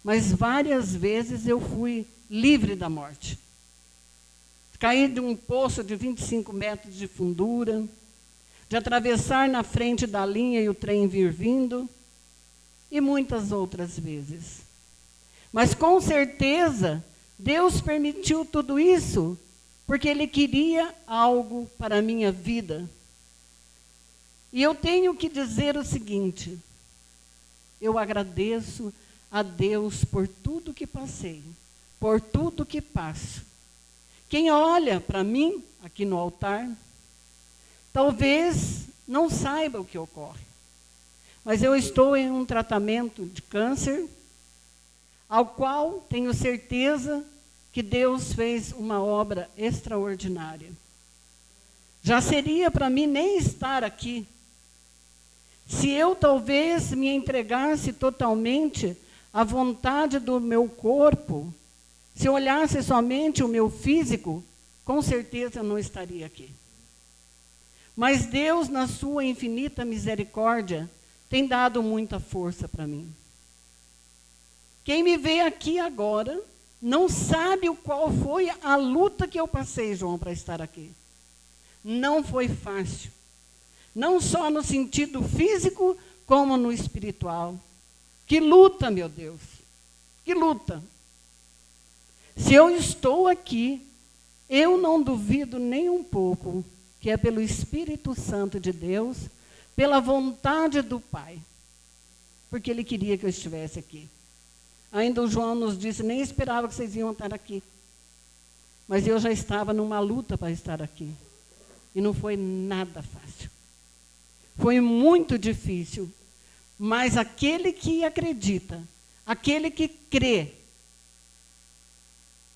mas várias vezes eu fui livre da morte. Caí de um poço de 25 metros de fundura, de atravessar na frente da linha e o trem vir vindo, e muitas outras vezes. Mas com certeza, Deus permitiu tudo isso, porque Ele queria algo para a minha vida. E eu tenho que dizer o seguinte, eu agradeço a Deus por tudo que passei, por tudo que passo. Quem olha para mim, aqui no altar, talvez não saiba o que ocorre. Mas eu estou em um tratamento de câncer, ao qual tenho certeza que Deus fez uma obra extraordinária. Já seria para mim nem estar aqui, se eu talvez me entregasse totalmente à vontade do meu corpo, Se eu olhasse somente o meu físico, com certeza eu não estaria aqui. Mas Deus, na sua infinita misericórdia, tem dado muita força para mim. Quem me vê aqui agora não sabe qual foi a luta que eu passei, João, para estar aqui. Não foi fácil. Não só no sentido físico, como no espiritual. Que luta, meu Deus. Que luta. Se eu estou aqui, eu não duvido nem um pouco que é pelo Espírito Santo de Deus, pela vontade do Pai. Porque Ele queria que eu estivesse aqui. Ainda o João nos disse, nem esperava que vocês iam estar aqui. Mas eu já estava numa luta para estar aqui. E não foi nada fácil. Foi muito difícil. Mas aquele que acredita, aquele que crê,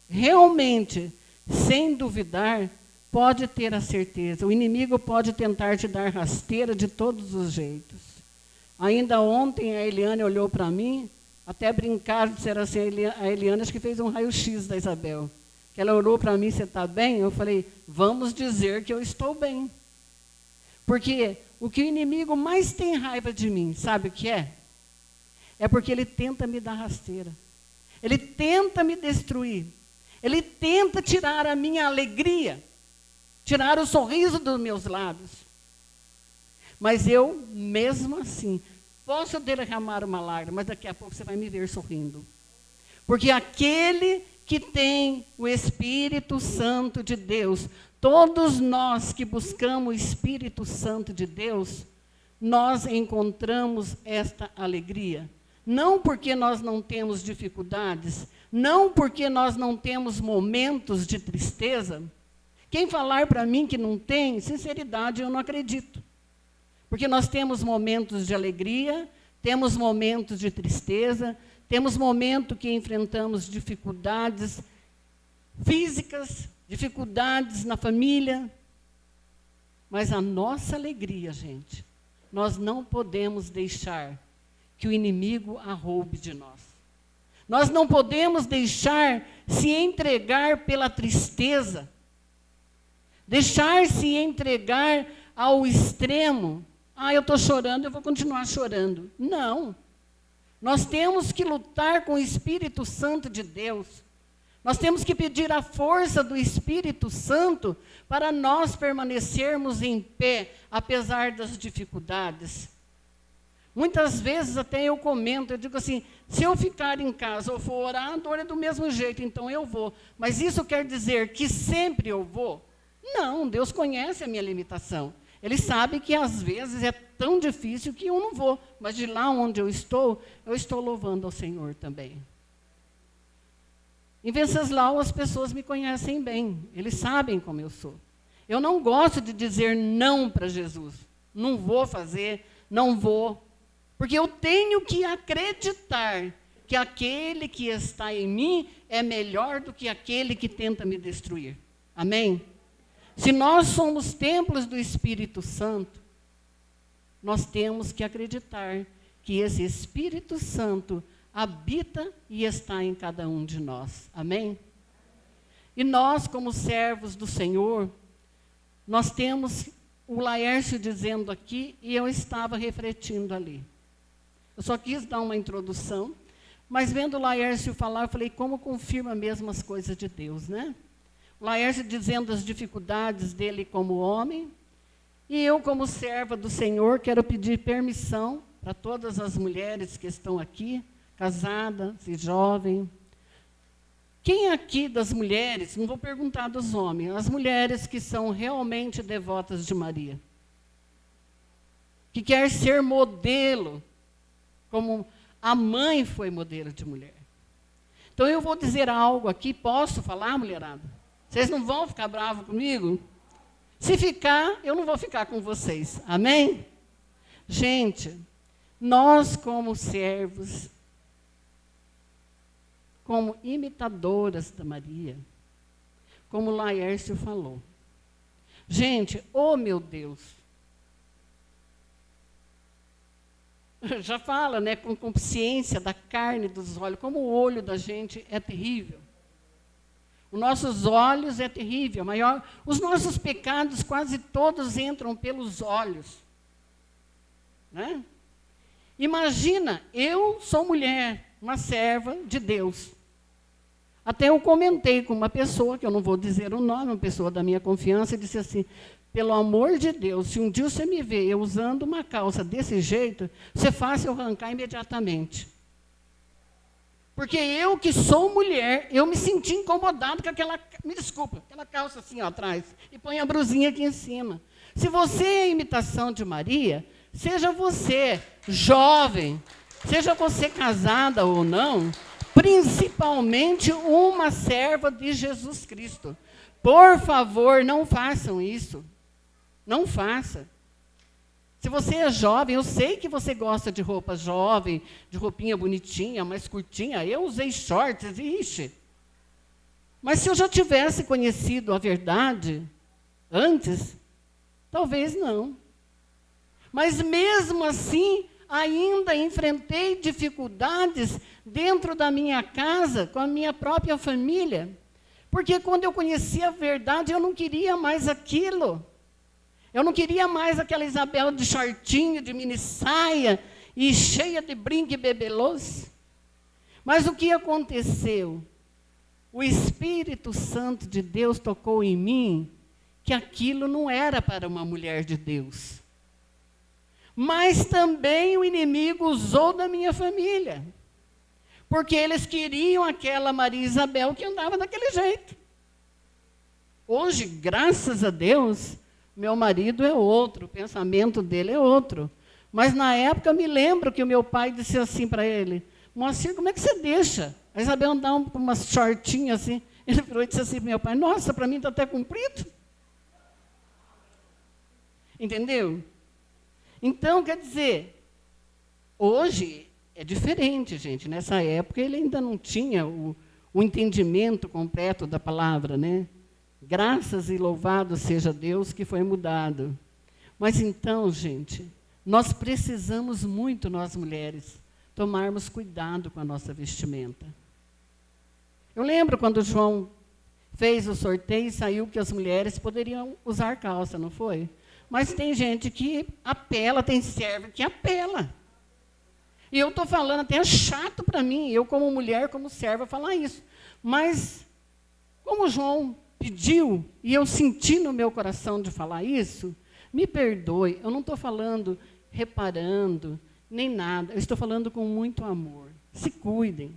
realmente, sem duvidar, pode ter a certeza. O inimigo pode tentar te dar rasteira de todos os jeitos. Ainda ontem a Eliane olhou para mim, até brincaram, disseram assim, a Eliane acho que fez um raio-x da Isabel. Que ela olhou para mim, você está bem? Eu falei, vamos dizer que eu estou bem. Porque o que o inimigo mais tem raiva de mim, sabe o que é? É porque ele tenta me dar rasteira. Ele tenta me destruir. Ele tenta tirar a minha alegria, tirar o sorriso dos meus lábios. Mas eu, mesmo assim, posso derramar uma lágrima, mas daqui a pouco você vai me ver sorrindo. Porque aquele que tem o Espírito Santo de Deus, todos nós que buscamos o Espírito Santo de Deus, nós encontramos esta alegria. Não porque nós não temos dificuldades, não porque nós não temos momentos de tristeza. Quem falar para mim que não tem, sinceridade, eu não acredito. Porque nós temos momentos de alegria, temos momentos de tristeza, temos momentos que enfrentamos dificuldades físicas, dificuldades na família. Mas a nossa alegria, gente, nós não podemos deixar que o inimigo a roube de nós. Nós não podemos deixar se entregar pela tristeza, deixar se entregar ao extremo. Ah, eu estou chorando, eu vou continuar chorando. Não. Nós temos que lutar com o Espírito Santo de Deus. Nós temos que pedir a força do Espírito Santo para nós permanecermos em pé, apesar das dificuldades. Muitas vezes até eu comento, eu digo assim, se eu ficar em casa ou for orar, a dor é do mesmo jeito, então eu vou. Mas isso quer dizer que sempre eu vou? Não, Deus conhece a minha limitação. Ele sabe que às vezes é tão difícil que eu não vou. Mas de lá onde eu estou louvando ao Senhor também. Em Venceslau as pessoas me conhecem bem, eles sabem como eu sou. Eu não gosto de dizer não para Jesus. Não vou fazer, não vou. Porque eu tenho que acreditar que aquele que está em mim é melhor do que aquele que tenta me destruir. Amém? Se nós somos templos do Espírito Santo, nós temos que acreditar que esse Espírito Santo habita e está em cada um de nós. Amém? E nós, como servos do Senhor, nós temos o Laércio dizendo aqui, e eu estava refletindo ali. Eu só quis dar uma introdução, mas vendo o Laércio falar, eu falei, como confirma mesmo as coisas de Deus, né? O Laércio dizendo as dificuldades dele como homem, e eu como serva do Senhor, quero pedir permissão para todas as mulheres que estão aqui, casadas e jovens. Quem aqui das mulheres, não vou perguntar dos homens, as mulheres que são realmente devotas de Maria, que quer ser modelo, como a mãe foi modelo de mulher. Então eu vou dizer algo aqui, posso falar, mulherada? Vocês não vão ficar bravos comigo? Se ficar, eu não vou ficar com vocês. Amém? Gente, nós como servos, como imitadoras da Maria, como o Laércio falou. Gente, oh meu Deus, já fala, né, com consciência da carne dos olhos, como o olho da gente é terrível. Os nossos olhos é terrível. Os nossos pecados quase todos entram pelos olhos. Né? Imagina, eu sou mulher, uma serva de Deus. Até eu comentei com uma pessoa, que eu não vou dizer o nome, uma pessoa da minha confiança, e disse assim, pelo amor de Deus, se um dia você me vê eu usando uma calça desse jeito, você faça eu arrancar imediatamente. Porque eu que sou mulher, eu me senti incomodado com aquela, me desculpa, aquela calça assim ó, atrás, e põe a brusinha aqui em cima. Se você é a imitação de Maria, seja você jovem, seja você casada ou não, principalmente uma serva de Jesus Cristo. Por favor, não façam isso. Não faça. Se você é jovem, eu sei que você gosta de roupa jovem, de roupinha bonitinha, mais curtinha. Eu usei shorts, ixi. Mas se eu já tivesse conhecido a verdade antes, talvez não. Mas mesmo assim, ainda enfrentei dificuldades dentro da minha casa, com a minha própria família. Porque quando eu conheci a verdade, eu não queria mais aquilo. Eu não queria mais aquela Isabel de shortinho, de mini saia, e cheia de brinco e bebelôs. Mas o que aconteceu? O Espírito Santo de Deus tocou em mim, que aquilo não era para uma mulher de Deus. Mas também o inimigo usou da minha família. Porque eles queriam aquela Maria Isabel que andava daquele jeito. Hoje, graças a Deus, meu marido é outro, o pensamento dele é outro. Mas na época eu me lembro que o meu pai disse assim para ele, Moacir, como é que você deixa a Isabel andar umas shortinhas assim? Ele virou e disse assim para meu pai, nossa, para mim está até comprido. Entendeu? Então, quer dizer, hoje é diferente, gente. Nessa época ele ainda não tinha o entendimento completo da palavra, né? Graças e louvado seja Deus que foi mudado. Mas então, gente, nós precisamos muito, nós mulheres, tomarmos cuidado com a nossa vestimenta. Eu lembro quando João fez o sorteio e saiu que as mulheres poderiam usar calça, não foi? Mas tem gente que apela, tem serva que apela. E eu estou falando, até é chato para mim, eu como mulher, como serva, falar isso. Mas, como João pediu, e eu senti no meu coração de falar isso, me perdoe, eu não estou falando reparando, nem nada, eu estou falando com muito amor. Se cuidem.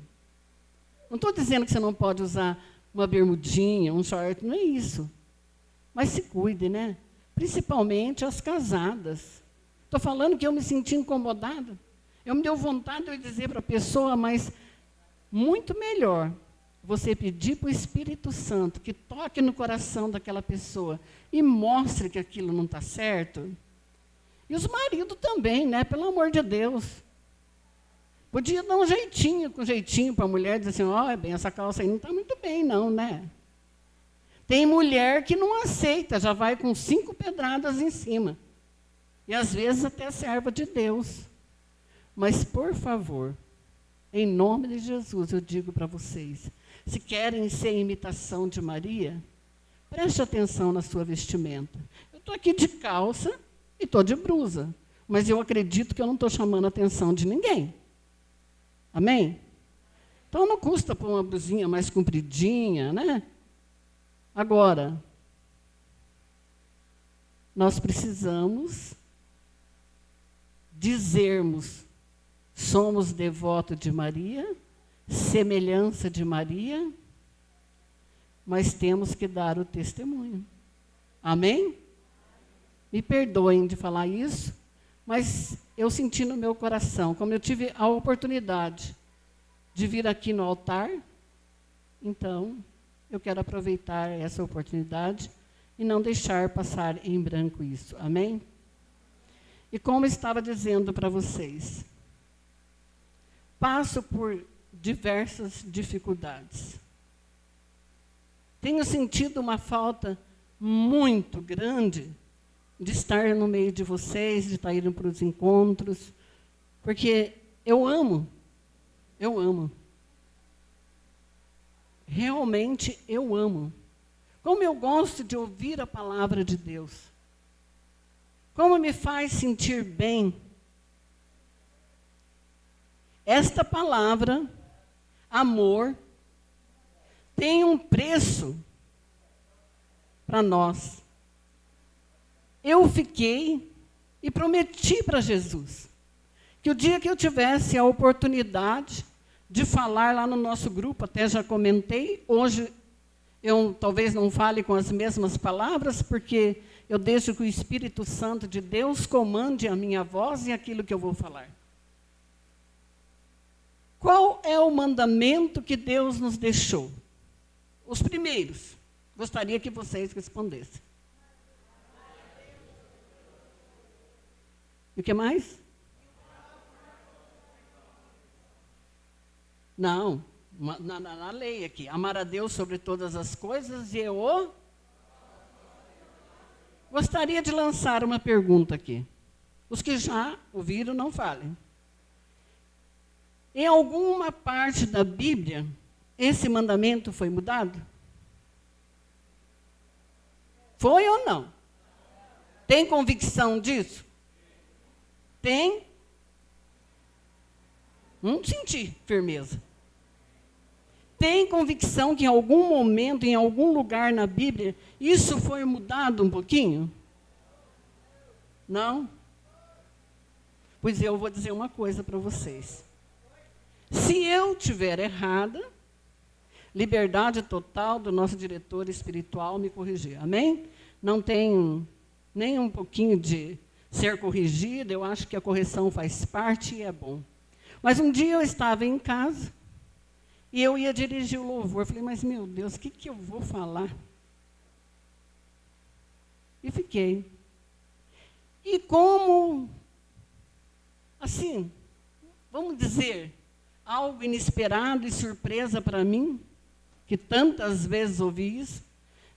Não estou dizendo que você não pode usar uma bermudinha, um short, não é isso. Mas se cuide, né? Principalmente as casadas. Estou falando que eu me senti incomodada. Eu me deu vontade de dizer para a pessoa, mas muito melhor você pedir para o Espírito Santo que toque no coração daquela pessoa e mostre que aquilo não está certo. E os maridos também, né? Pelo amor de Deus. Podia dar um jeitinho para a mulher, dizer assim, ó, bem, essa calça aí não está muito bem, não, né? Tem mulher que não aceita, já vai com 5 pedradas em cima. E às vezes até serva de Deus. Mas, por favor, em nome de Jesus, eu digo para vocês, se querem ser imitação de Maria, preste atenção na sua vestimenta. Eu estou aqui de calça e estou de blusa, mas eu acredito que eu não estou chamando a atenção de ninguém. Amém? Então não custa pôr uma blusinha mais compridinha, né? Agora, nós precisamos dizermos, somos devotos de Maria, semelhança de Maria, mas temos que dar o testemunho. Amém? Me perdoem de falar isso, mas eu senti no meu coração, como eu tive a oportunidade de vir aqui no altar, então eu quero aproveitar essa oportunidade e não deixar passar em branco isso. Amém? E como eu estava dizendo para vocês, passo por diversas dificuldades. Tenho sentido uma falta muito grande de estar no meio de vocês, de estar indo para os encontros, porque eu amo. realmente eu amo. Como eu gosto de ouvir a palavra de Deus. Como me faz sentir bem. Esta palavra, amor, tem um preço para nós. Eu fiquei e prometi para Jesus que o dia que eu tivesse a oportunidade de falar lá no nosso grupo, até já comentei, hoje eu talvez não fale com as mesmas palavras, porque eu deixo que o Espírito Santo de Deus comande a minha voz e aquilo que eu vou falar. Qual é o mandamento que Deus nos deixou? Os primeiros. Gostaria que vocês respondessem. E o que mais? Não, na lei aqui. Amar a Deus sobre todas as coisas e o... Gostaria de lançar uma pergunta aqui. Os que já ouviram, não falem. Em alguma parte da Bíblia, esse mandamento foi mudado? Foi ou não? Tem convicção disso? Tem? Não senti firmeza. Tem convicção que em algum momento, em algum lugar na Bíblia, isso foi mudado um pouquinho? Não? Pois eu vou dizer uma coisa para vocês. Se eu tiver errada, liberdade total do nosso diretor espiritual me corrigir. Amém? Não tem nem um pouquinho de ser corrigida, eu acho que a correção faz parte e é bom. Mas um dia eu estava em casa e eu ia dirigir o louvor. Falei, mas meu Deus, o que eu vou falar? E fiquei. E como, assim, vamos dizer, algo inesperado e surpresa para mim, que tantas vezes ouvi isso,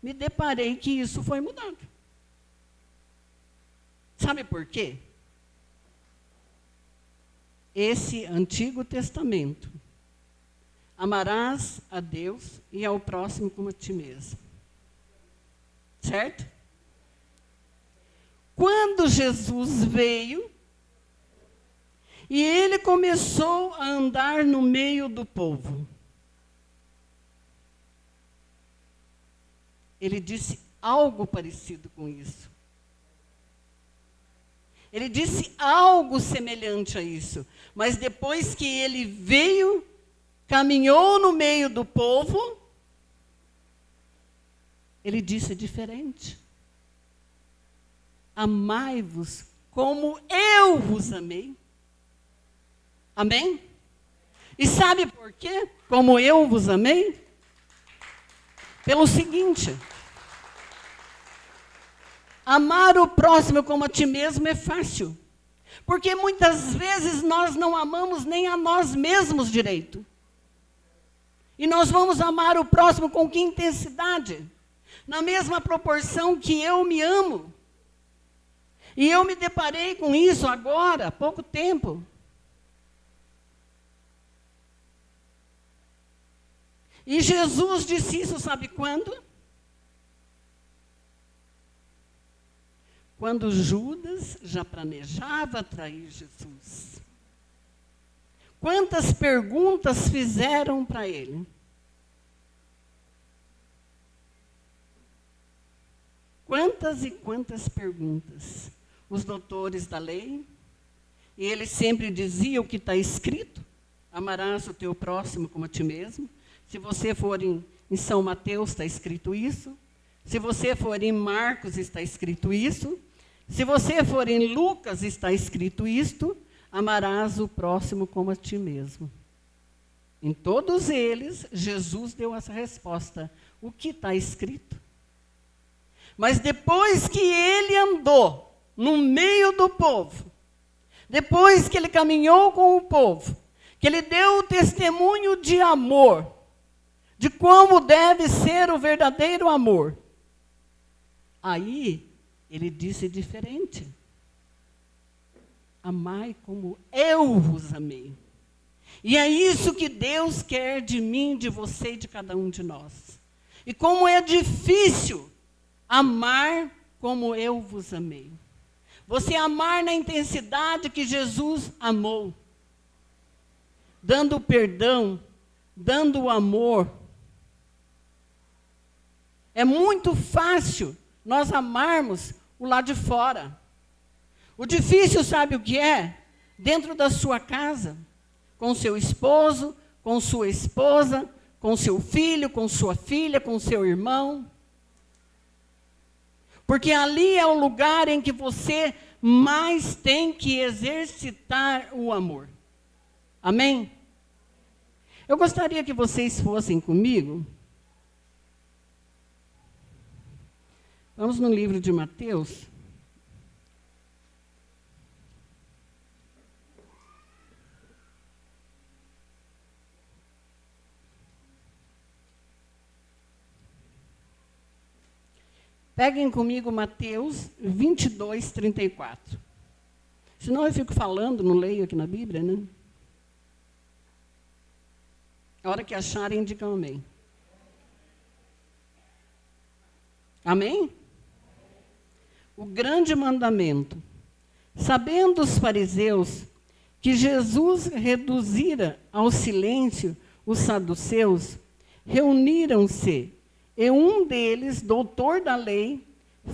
me deparei que isso foi mudado. Sabe por quê? Esse Antigo Testamento. Amarás a Deus e ao próximo como a ti mesmo. Certo? Quando Jesus veio, e ele começou a andar no meio do povo, ele disse algo parecido com isso. Ele disse algo semelhante a isso. Mas depois que ele veio, caminhou no meio do povo, ele disse diferente. Amai-vos como eu vos amei. Amém? E sabe por quê? Como eu vos amei? Pelo seguinte: amar o próximo como a ti mesmo é fácil. Porque muitas vezes nós não amamos nem a nós mesmos direito. E nós vamos amar o próximo com que intensidade? Na mesma proporção que eu me amo. E eu me deparei com isso agora, há pouco tempo. E Jesus disse isso, sabe quando? Quando Judas já planejava trair Jesus. Quantas perguntas fizeram para ele? Quantas e quantas perguntas? Os doutores da lei, e ele sempre dizia o que está escrito: amarás o teu próximo como a ti mesmo. Se você for em São Mateus, está escrito isso. Se você for em Marcos, está escrito isso. Se você for em Lucas, está escrito isto: amarás o próximo como a ti mesmo. Em todos eles, Jesus deu essa resposta. O que está escrito? Mas depois que ele andou no meio do povo, depois que ele caminhou com o povo, que ele deu o testemunho de amor, de como deve ser o verdadeiro amor, aí ele disse diferente. Amai como eu vos amei. E é isso que Deus quer de mim, de você e de cada um de nós. E como é difícil amar como eu vos amei. Você amar na intensidade que Jesus amou. Dando perdão, dando o amor. É muito fácil nós amarmos o lado de fora. O difícil, sabe o que é? Dentro da sua casa, com seu esposo, com sua esposa, com seu filho, com sua filha, com seu irmão. Porque ali é o lugar em que você mais tem que exercitar o amor. Amém? Eu gostaria que vocês fossem comigo. Vamos no livro de Mateus. Peguem comigo Mateus 22, 34. Senão eu fico falando, não leio aqui na Bíblia, né? A hora que acharem, digam amém. Amém? O grande mandamento. Sabendo os fariseus que Jesus reduzira ao silêncio os saduceus, reuniram-se. E um deles, doutor da lei,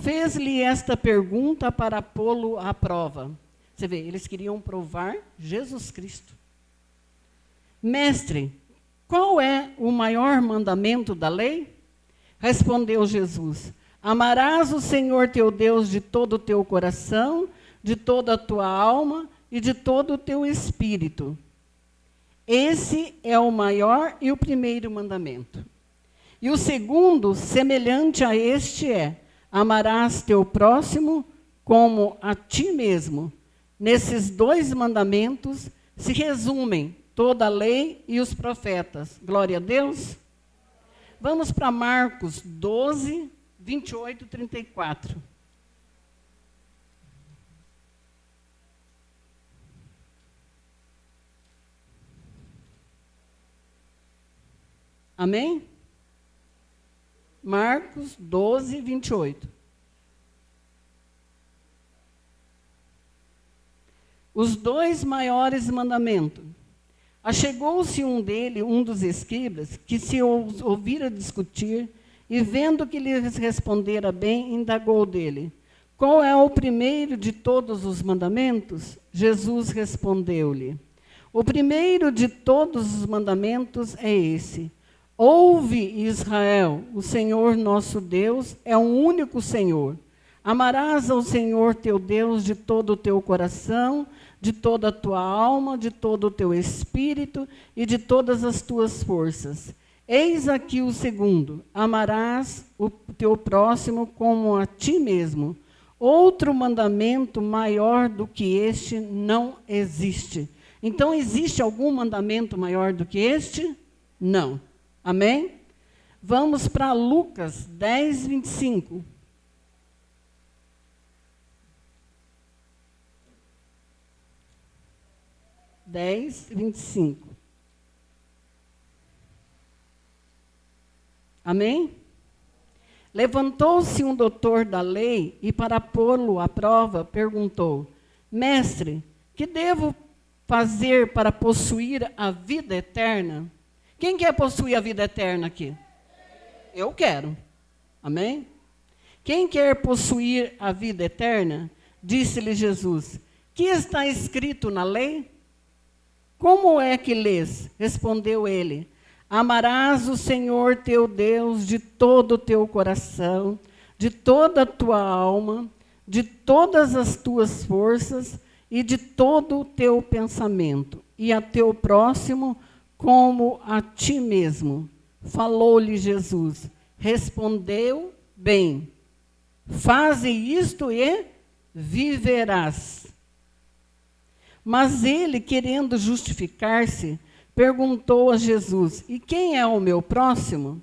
fez-lhe esta pergunta para pô-lo à prova. Você vê, eles queriam provar Jesus Cristo. Mestre, qual é o maior mandamento da lei? Respondeu Jesus: amarás o Senhor teu Deus de todo o teu coração, de toda a tua alma e de todo o teu espírito. Esse é o maior e o primeiro mandamento. E o segundo, semelhante a este, é: amarás teu próximo como a ti mesmo. Nesses dois mandamentos se resumem toda a lei e os profetas. Glória a Deus. Vamos para Marcos 12, 28 e 34. Amém? Marcos 12, 28. Os dois maiores mandamentos. Achegou-se um dos escribas, que se ouvira discutir, e vendo que lhes respondera bem, indagou dele: qual é o primeiro de todos os mandamentos? Jesus respondeu-lhe: o primeiro de todos os mandamentos é esse: ouve, Israel, o Senhor nosso Deus é um único Senhor. Amarás ao Senhor teu Deus de todo o teu coração, de toda a tua alma, de todo o teu espírito e de todas as tuas forças. Eis aqui o segundo: amarás o teu próximo como a ti mesmo. Outro mandamento maior do que este não existe. Então, existe algum mandamento maior do que este? Não. Amém? Vamos para Lucas 10, 25. Amém? Levantou-se um doutor da lei e, para pô-lo à prova, perguntou: mestre, que devo fazer para possuir a vida eterna? Quem quer possuir a vida eterna aqui? Eu quero. Amém? Quem quer possuir a vida eterna? Disse-lhe Jesus: que está escrito na lei? Como é que lês? Respondeu ele: amarás o Senhor teu Deus de todo o teu coração, de toda a tua alma, de todas as tuas forças e de todo o teu pensamento, e a teu próximo como a ti mesmo. Falou-lhe Jesus: respondeu bem, faze isto e viverás. Mas ele, querendo justificar-se, perguntou a Jesus: e quem é o meu próximo?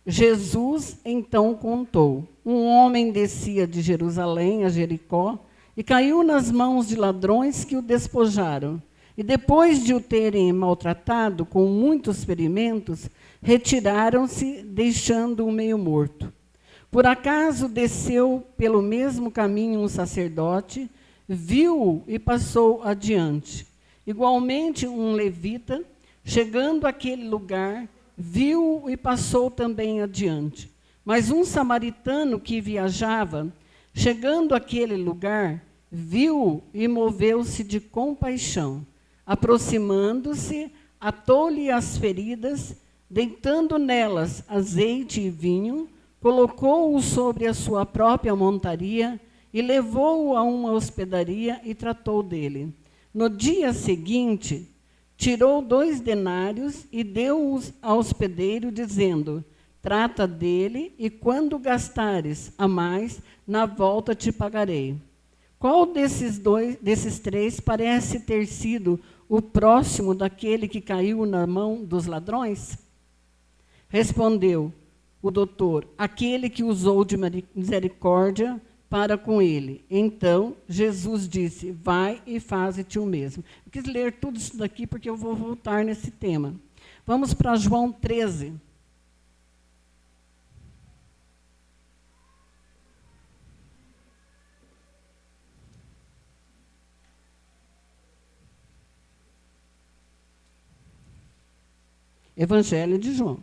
Jesus então contou: um homem descia de Jerusalém a Jericó e caiu nas mãos de ladrões que o despojaram. E depois de o terem maltratado com muitos ferimentos, retiraram-se, deixando-o meio morto. Por acaso desceu pelo mesmo caminho um sacerdote, viu-o e passou adiante. Igualmente um levita, chegando àquele lugar, viu-o e passou também adiante. Mas um samaritano que viajava, chegando àquele lugar, viu-o e moveu-se de compaixão. Aproximando-se, atou-lhe as feridas, deitando nelas azeite e vinho, colocou-o sobre a sua própria montaria e levou-o a uma hospedaria e tratou dele. No dia seguinte, tirou 2 denários e deu-os ao hospedeiro, dizendo: trata dele, e quando gastares a mais, na volta te pagarei. Qual desses 3 parece ter sido o próximo daquele que caiu na mão dos ladrões? Respondeu o doutor: aquele que usou de misericórdia para com ele. Então Jesus disse: vai e faze-te o mesmo. Eu quis ler tudo isso daqui porque eu vou voltar nesse tema. Vamos para João 13. Evangelho de João.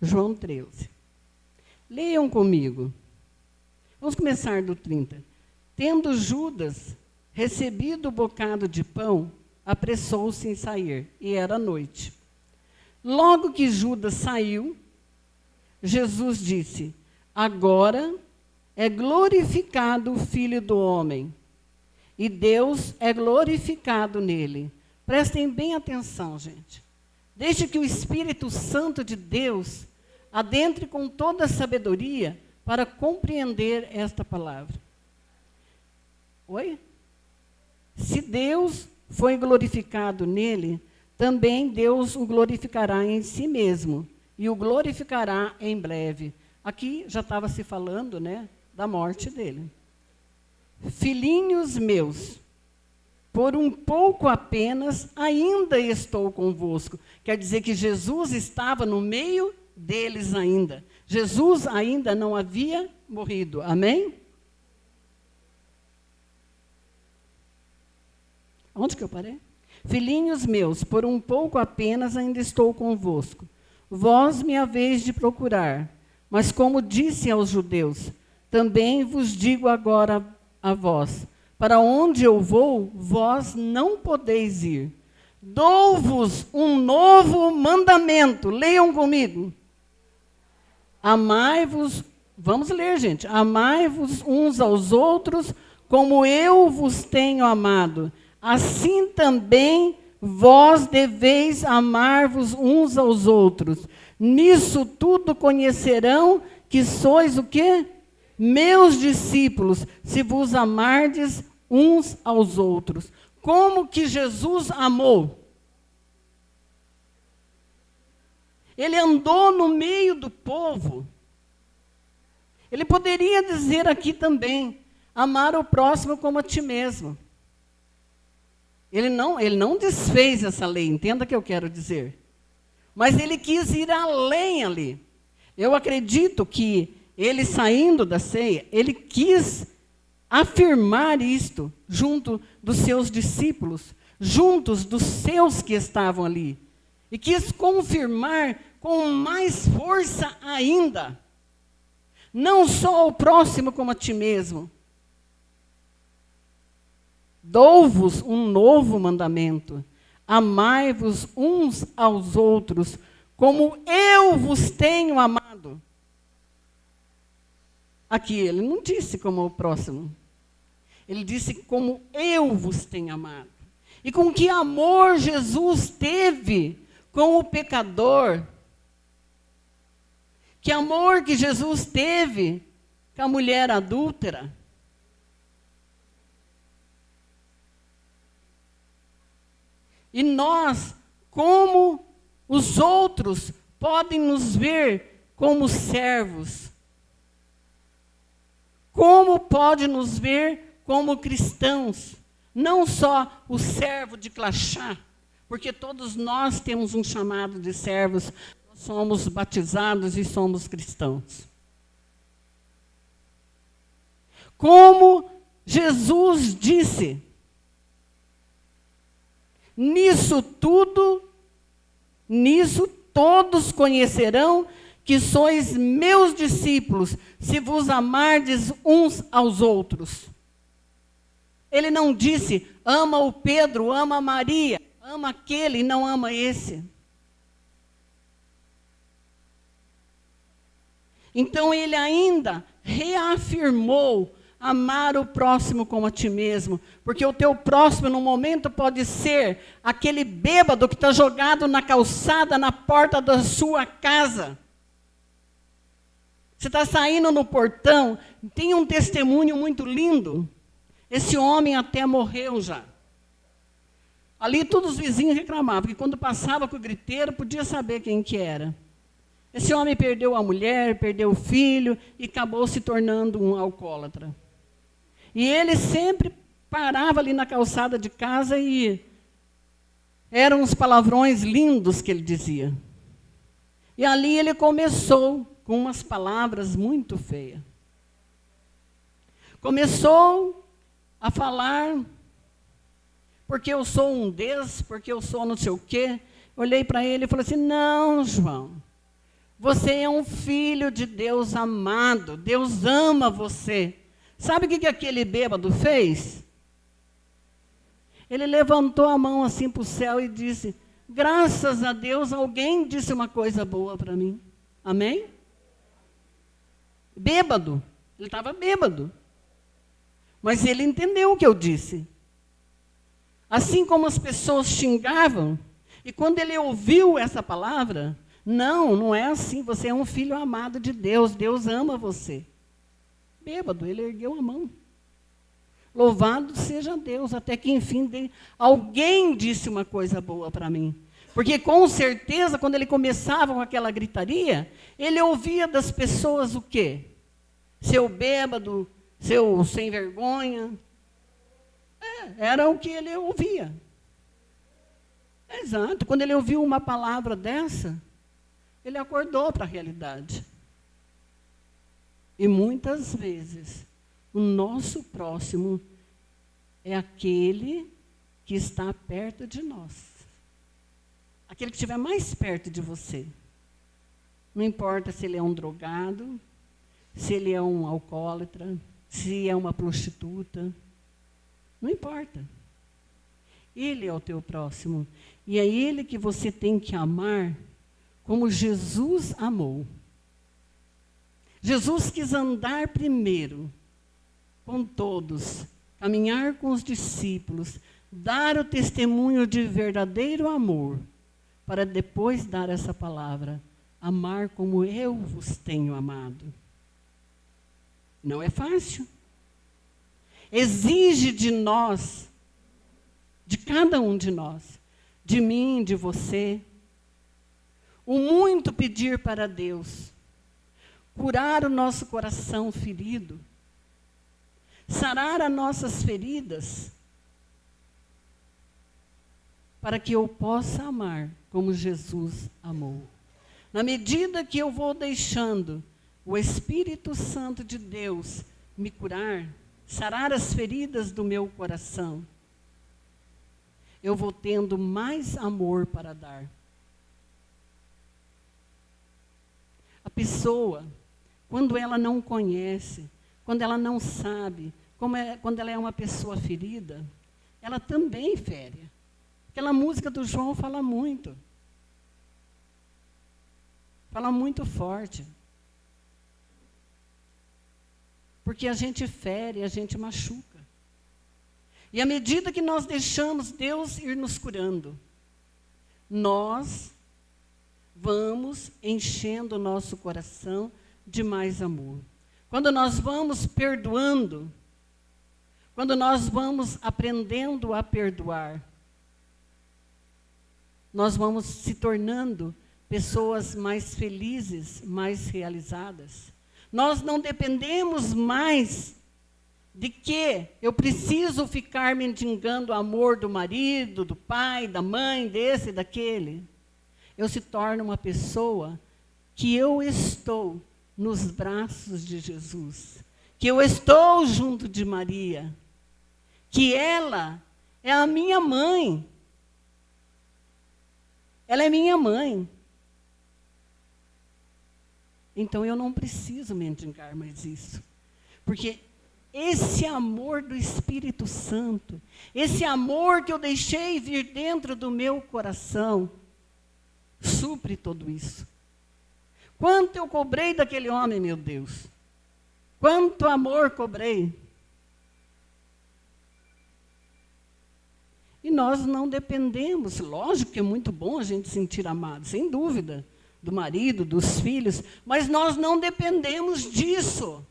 João 13. Leiam comigo. Vamos começar do 30. Tendo Judas recebido o bocado de pão, apressou-se em sair, e era noite. Logo que Judas saiu, Jesus disse: agora é glorificado o Filho do Homem, e Deus é glorificado nele. Prestem bem atenção, gente. Deixe que o Espírito Santo de Deus adentre com toda a sabedoria para compreender esta palavra. Oi? Se Deus foi glorificado nele, também Deus o glorificará em si mesmo, e o glorificará em breve. Aqui já estava se falando, né, da morte dele. Filhinhos meus, por um pouco apenas ainda estou convosco. Quer dizer que Jesus estava no meio deles ainda. Jesus ainda não havia morrido. Amém? Onde que eu parei? Filhinhos meus, por um pouco apenas ainda estou convosco. Vós me haveis de procurar. Mas como disse aos judeus, também vos digo agora a vós: para onde eu vou, vós não podeis ir. Dou-vos um novo mandamento. Leiam comigo. Amai-vos, vamos ler, gente. Amai-vos uns aos outros, como eu vos tenho amado. Assim também vós deveis amar-vos uns aos outros. Nisso tudo conhecerão que sois o quê? Meus discípulos, se vos amardes uns aos outros. Como que Jesus amou? Ele andou no meio do povo. Ele poderia dizer aqui também: amar o próximo como a ti mesmo. Ele não desfez essa lei, entenda o que eu quero dizer. Mas ele quis ir além ali. Eu acredito que ele, saindo da ceia, ele quis afirmar isto junto dos seus discípulos, juntos dos seus que estavam ali. E quis confirmar com mais força ainda. Não só o próximo como a ti mesmo. Dou-vos um novo mandamento. Amai-vos uns aos outros, como eu vos tenho amado. Aqui ele não disse como o próximo. Ele disse como eu vos tenho amado. E com que amor Jesus teve com o pecador. Que amor que Jesus teve com a mulher adúltera. E nós, como os outros, podem nos ver como servos. Como pode nos ver como cristãos? Não só o servo de crachá, porque todos nós temos um chamado de servos, nós somos batizados e somos cristãos. Como Jesus disse, nisso todos conhecerão que sois meus discípulos, se vos amardes uns aos outros. Ele não disse, ama o Pedro, ama a Maria, ama aquele e não ama esse. Então ele ainda reafirmou amar o próximo como a ti mesmo, porque o teu próximo no momento pode ser aquele bêbado que está jogado na calçada, na porta da sua casa. Você está saindo no portão, tem um testemunho muito lindo. Esse homem até morreu já. Ali todos os vizinhos reclamavam, porque quando passava com o griteiro, podia saber quem que era. Esse homem perdeu a mulher, perdeu o filho e acabou se tornando um alcoólatra. E ele sempre parava ali na calçada de casa e eram uns palavrões lindos que ele dizia. E ali ele começou com umas palavras muito feias. Começou a falar, porque eu sou um Deus, porque eu sou não sei o quê. Olhei para ele e falei assim, não, João, você é um filho de Deus amado, Deus ama você. Sabe o que aquele bêbado fez? Ele levantou a mão assim para o céu e disse, graças a Deus, alguém disse uma coisa boa para mim. Amém? Bêbado. Ele estava bêbado. Mas ele entendeu o que eu disse. Assim como as pessoas xingavam, e quando ele ouviu essa palavra, não é assim, você é um filho amado de Deus, Deus ama você. Bêbado, ele ergueu a mão. Louvado seja Deus, até que enfim alguém disse uma coisa boa para mim. Porque com certeza, quando ele começava com aquela gritaria, ele ouvia das pessoas o quê? Seu bêbado, seu sem vergonha. Era o que ele ouvia. Exato, quando ele ouviu uma palavra dessa, ele acordou para a realidade. E muitas vezes, o nosso próximo é aquele que está perto de nós. Aquele que estiver mais perto de você. Não importa se ele é um drogado, se ele é um alcoólatra, se é uma prostituta. Não importa. Ele é o teu próximo. E é ele que você tem que amar como Jesus amou. Jesus quis andar primeiro com todos, caminhar com os discípulos, dar o testemunho de verdadeiro amor, para depois dar essa palavra, amar como eu vos tenho amado. Não é fácil. Exige de nós, de cada um de nós, de mim, de você, o muito pedir para Deus, curar o nosso coração ferido, sarar as nossas feridas, para que eu possa amar como Jesus amou. Na medida que eu vou deixando o Espírito Santo de Deus me curar, sarar as feridas do meu coração, eu vou tendo mais amor para dar. A pessoa, quando ela não conhece, quando ela não sabe, quando ela é uma pessoa ferida, ela também fere. Aquela música do João fala muito. Fala muito forte. Porque a gente fere, a gente machuca. E à medida que nós deixamos Deus ir nos curando, nós vamos enchendo o nosso coração de mais amor. Quando nós vamos perdoando, quando nós vamos aprendendo a perdoar, nós vamos se tornando pessoas mais felizes, mais realizadas. Nós não dependemos mais de que eu preciso ficar mendigando o amor do marido, do pai, da mãe, desse e daquele, eu se torno uma pessoa que eu estou nos braços de Jesus, que eu estou junto de Maria, que ela é a minha mãe. Ela é minha mãe. Então eu não preciso mendigar mais isso. Porque esse amor do Espírito Santo, esse amor que eu deixei vir dentro do meu coração, supre tudo isso. Quanto eu cobrei daquele homem, meu Deus? Quanto amor cobrei? E nós não dependemos, lógico que é muito bom a gente se sentir amado, sem dúvida, do marido, dos filhos, mas nós não dependemos disso.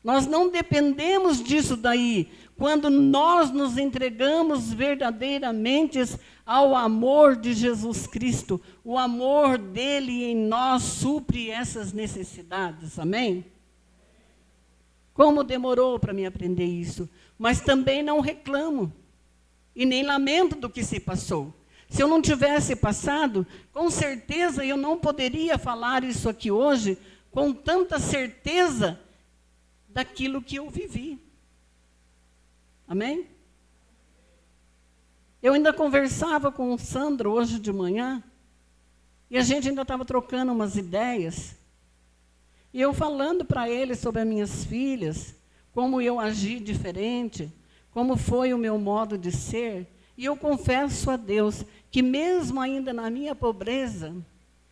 Nós não dependemos disso daí, quando nós nos entregamos verdadeiramente ao amor de Jesus Cristo. O amor dele em nós supre essas necessidades, amém? Como demorou para mim aprender isso, mas também não reclamo e nem lamento do que se passou. Se eu não tivesse passado, com certeza eu não poderia falar isso aqui hoje com tanta certeza daquilo que eu vivi. Amém? Eu ainda conversava com o Sandro hoje de manhã, e a gente ainda estava trocando umas ideias, e eu falando para ele sobre as minhas filhas, como eu agi diferente, como foi o meu modo de ser, e eu confesso a Deus que mesmo ainda na minha pobreza,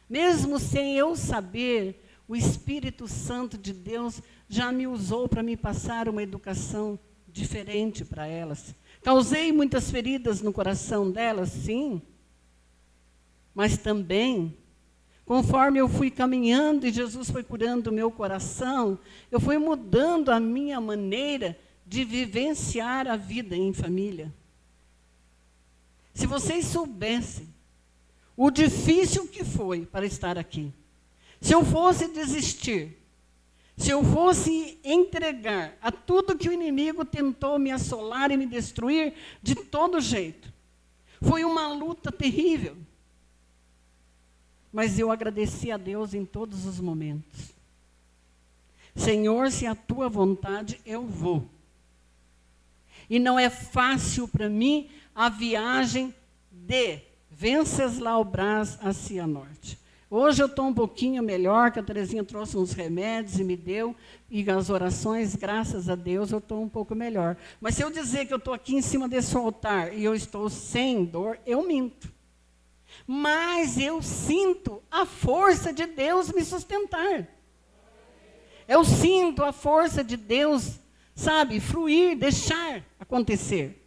mesmo sem eu saber, o Espírito Santo de Deus já me usou para me passar uma educação diferente para elas. Causei muitas feridas no coração delas, sim, mas também, conforme eu fui caminhando e Jesus foi curando o meu coração, eu fui mudando a minha maneira de vivenciar a vida em família. Se vocês soubessem o difícil que foi para estar aqui, se eu fosse desistir, se eu fosse entregar a tudo que o inimigo tentou me assolar e me destruir de todo jeito, foi uma luta terrível. Mas eu agradeci a Deus em todos os momentos. Senhor, se é a tua vontade, eu vou. E não é fácil para mim a viagem de Venceslau-Braz a Cianorte. Hoje eu estou um pouquinho melhor, que a Terezinha trouxe uns remédios e me deu, e as orações, graças a Deus, eu estou um pouco melhor. Mas se eu dizer que eu estou aqui em cima desse altar e eu estou sem dor, eu minto. Mas eu sinto a força de Deus me sustentar. Eu sinto a força de Deus, sabe, fluir, deixar acontecer.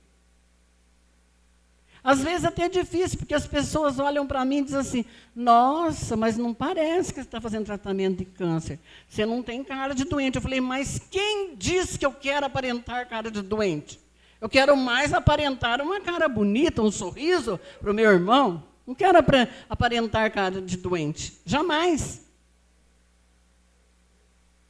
Às vezes até é difícil, porque as pessoas olham para mim e dizem assim, nossa, mas não parece que você está fazendo tratamento de câncer. Você não tem cara de doente. Eu falei, mas quem disse que eu quero aparentar cara de doente? Eu quero mais aparentar uma cara bonita, um sorriso para o meu irmão. Não quero aparentar cara de doente. Jamais.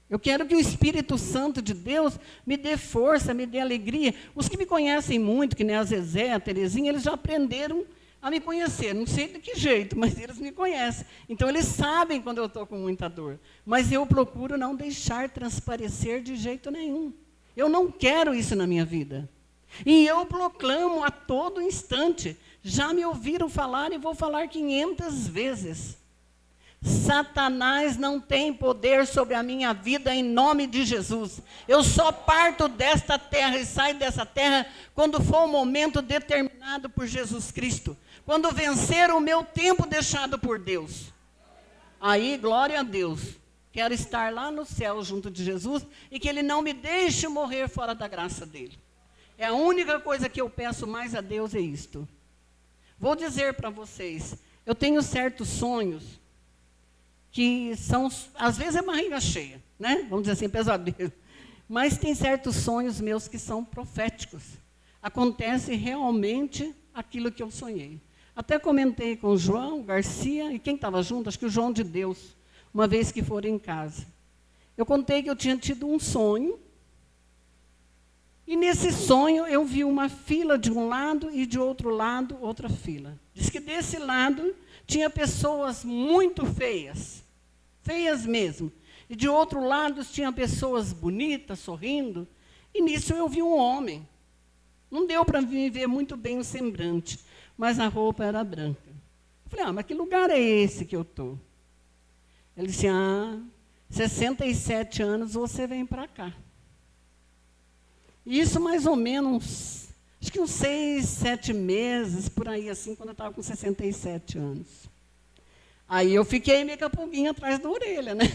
Eu quero que o Espírito Santo de Deus me dê força, me dê alegria. Os que me conhecem muito, que nem a Zezé, a Terezinha, eles já aprenderam a me conhecer. Não sei de que jeito, mas eles me conhecem. Então, eles sabem quando eu estou com muita dor. Mas eu procuro não deixar transparecer de jeito nenhum. Eu não quero isso na minha vida. E eu proclamo a todo instante. Já me ouviram falar e vou falar 500 vezes. Satanás não tem poder sobre a minha vida em nome de Jesus. Eu só parto desta terra e saio dessa terra quando for o momento determinado por Jesus Cristo. Quando vencer o meu tempo deixado por Deus. Aí, glória a Deus. Quero estar lá no céu junto de Jesus e que Ele não me deixe morrer fora da graça dEle. É a única coisa que eu peço mais a Deus é isto. Vou dizer para vocês, eu tenho certos sonhos que são, às vezes é barriga cheia, né? Vamos dizer assim, pesadelo. Mas tem certos sonhos meus que são proféticos. Acontece realmente aquilo que eu sonhei. Até comentei com o João Garcia, e quem estava junto, acho que o João de Deus, uma vez que foram em casa. Eu contei que eu tinha tido um sonho, e nesse sonho eu vi uma fila de um lado e de outro lado outra fila. Diz que desse lado tinha pessoas muito feias, feias mesmo. E de outro lado tinha pessoas bonitas, sorrindo. E nisso eu vi um homem. Não deu para me ver muito bem o semblante, mas a roupa era branca. Eu falei, mas que lugar é esse que eu estou? Ele disse, 67 anos você vem para cá. Isso mais ou menos, acho que uns 6, 7 meses, por aí assim, quando eu estava com 67 anos. Aí eu fiquei meio com a pulguinha atrás da orelha, né?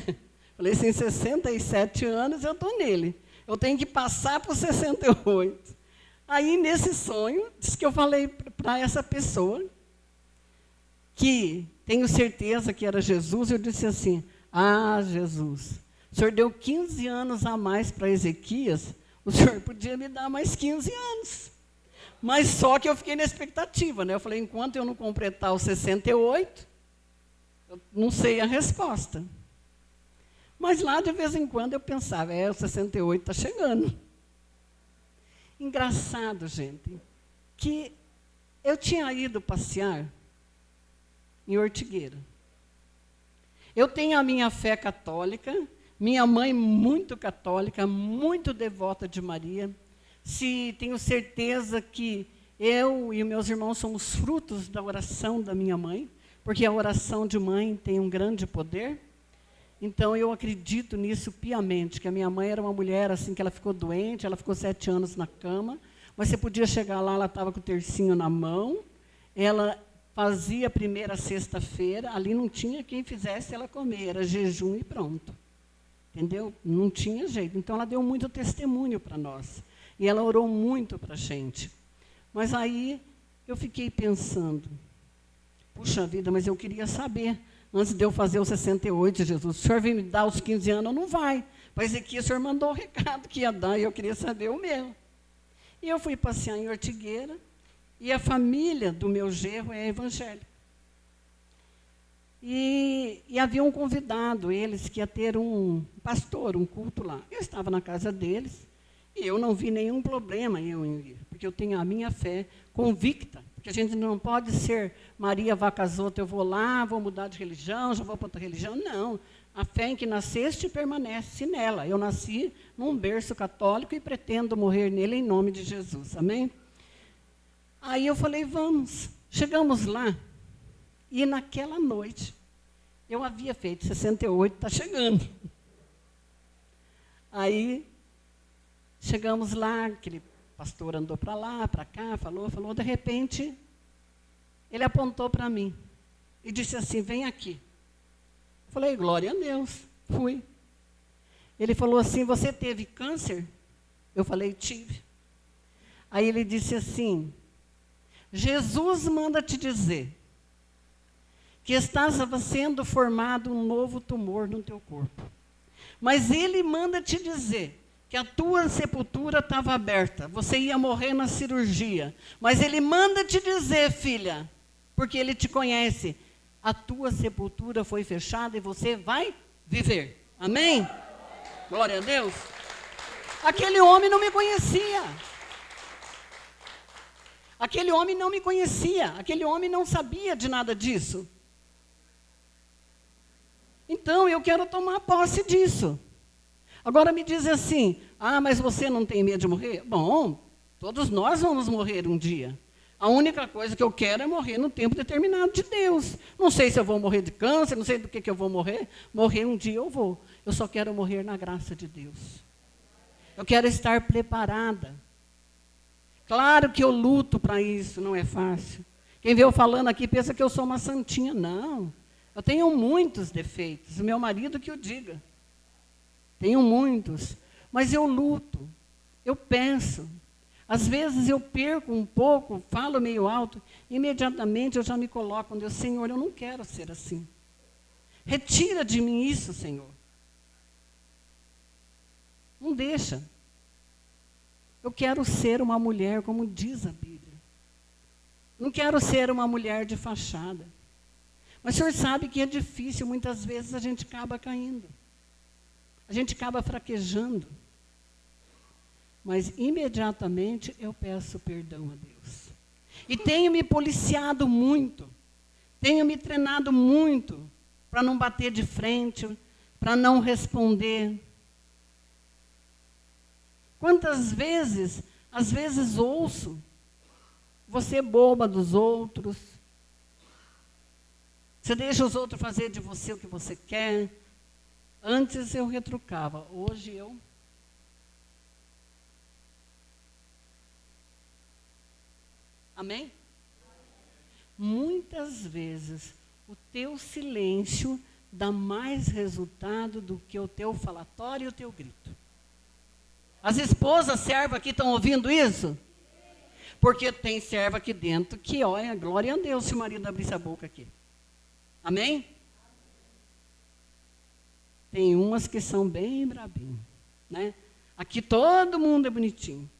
Falei assim, 67 anos eu estou nele. Eu tenho que passar por 68. Aí, nesse sonho, disse que eu falei para essa pessoa, que tenho certeza que era Jesus, eu disse assim, Jesus, o senhor deu 15 anos a mais para Ezequias, o senhor podia me dar mais 15 anos. Mas só que eu fiquei na expectativa, né? Eu falei, enquanto eu não completar os 68, eu não sei a resposta. Mas lá, de vez em quando, eu pensava, o 68 está chegando. Engraçado, gente, que eu tinha ido passear em Ortigueira. Eu tenho a minha fé católica, minha mãe muito católica, muito devota de Maria. Tenho certeza que eu e meus irmãos somos frutos da oração da minha mãe, porque a oração de mãe tem um grande poder. Então, eu acredito nisso piamente, que a minha mãe era uma mulher assim, que ela ficou doente, ela ficou 7 anos na cama, mas você podia chegar lá, ela estava com o tercinho na mão, ela fazia a primeira sexta-feira, ali não tinha quem fizesse ela comer, era jejum e pronto. Entendeu? Não tinha jeito. Então, ela deu muito testemunho para nós. E ela orou muito para a gente. Mas aí, eu fiquei pensando, puxa vida, mas eu queria saber, antes de eu fazer os 68, Jesus, o senhor vem me dar os 15 anos, não vai. Mas aqui o senhor mandou o recado que ia dar, e eu queria saber o meu. E eu fui passear em Ortigueira, e a família do meu genro é evangélica. E havia um convidado, eles, que ia ter um pastor, um culto lá. Eu estava na casa deles, e eu não vi nenhum problema em ir, porque eu tenho a minha fé convicta, porque a gente não pode ser Maria Vacazota, eu vou lá, vou mudar de religião, já vou para outra religião. Não, a fé em que nasceste permanece nela. Eu nasci num berço católico e pretendo morrer nele em nome de Jesus, amém? Aí eu falei, vamos. Chegamos lá, e naquela noite, eu havia feito 68, está chegando. Aí, chegamos lá, aquele pastor andou para lá, para cá, falou, de repente, ele apontou para mim e disse assim, vem aqui. Eu falei, glória a Deus, fui. Ele falou assim, você teve câncer? Eu falei, tive. Aí ele disse assim, Jesus manda te dizer que estava sendo formado um novo tumor no teu corpo. Mas ele manda te dizer que a tua sepultura estava aberta, você ia morrer na cirurgia. Mas ele manda te dizer, filha, porque ele te conhece, a tua sepultura foi fechada e você vai viver. Amém? Glória a Deus. Aquele homem não me conhecia. Aquele homem não me conhecia. Aquele homem não sabia de nada disso. Então, eu quero tomar posse disso. Agora me diz assim, mas você não tem medo de morrer? Bom, todos nós vamos morrer um dia. A única coisa que eu quero é morrer no tempo determinado de Deus. Não sei se eu vou morrer de câncer, não sei do que eu vou morrer. Morrer um dia eu vou. Eu só quero morrer na graça de Deus. Eu quero estar preparada. Claro que eu luto para isso, não é fácil. Quem vê eu falando aqui pensa que eu sou uma santinha. Não, eu tenho muitos defeitos. O meu marido que o diga. Tenho muitos. Mas eu luto, eu penso. Às vezes eu perco um pouco, falo meio alto, imediatamente eu já me coloco onde eu, Senhor, eu não quero ser assim. Retira de mim isso, Senhor. Não deixa. Eu quero ser uma mulher como diz a Bíblia. Não quero ser uma mulher de fachada. Mas o senhor sabe que é difícil, muitas vezes a gente acaba caindo. a gente acaba fraquejando. Mas imediatamente eu peço perdão a Deus. E tenho me policiado muito, tenho me treinado muito para não bater de frente, para não responder. Quantas vezes, às vezes ouço, você é boba dos outros, você deixa os outros fazer de você o que você quer. Antes eu retrucava, hoje eu... Amém? Muitas vezes o teu silêncio dá mais resultado do que o teu falatório e o teu grito. As esposas servas aqui estão ouvindo isso? Porque tem serva aqui dentro que, olha, glória a Deus se o marido abrisse a boca aqui. Amém? Tem umas que são bem brabinhas, né? Aqui todo mundo é bonitinho.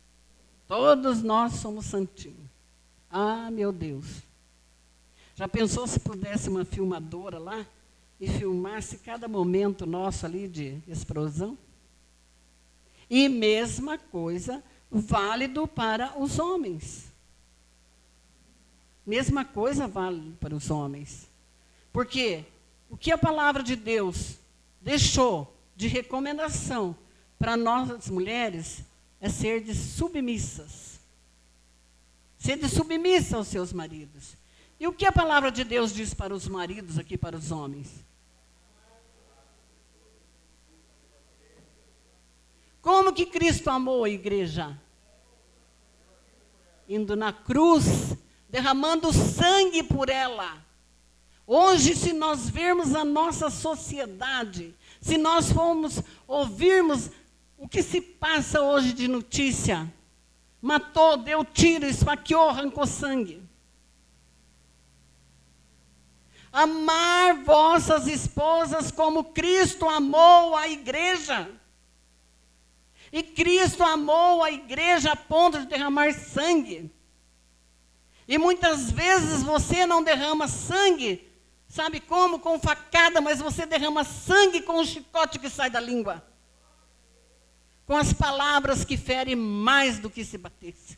Todos nós somos santinhos. Ah, meu Deus. Já pensou se pudesse uma filmadora lá e filmasse cada momento nosso ali de explosão? E mesma coisa, válido para os homens. Mesma coisa vale para os homens. Porque o que a palavra de Deus deixou de recomendação para nós as mulheres é ser de submissas. Sede submissa aos seus maridos. E o que a palavra de Deus diz para os maridos aqui, para os homens? Como que Cristo amou a igreja? Indo na cruz, derramando sangue por ela. Hoje, se nós vermos a nossa sociedade, se nós formos ouvirmos o que se passa hoje de notícia, matou, deu tiro, esfaqueou, arrancou sangue. Amar vossas esposas como Cristo amou a igreja. E Cristo amou a igreja a ponto de derramar sangue. E muitas vezes você não derrama sangue, sabe como? Com facada, mas você derrama sangue com o chicote que sai da língua. Com as palavras que ferem mais do que se batesse.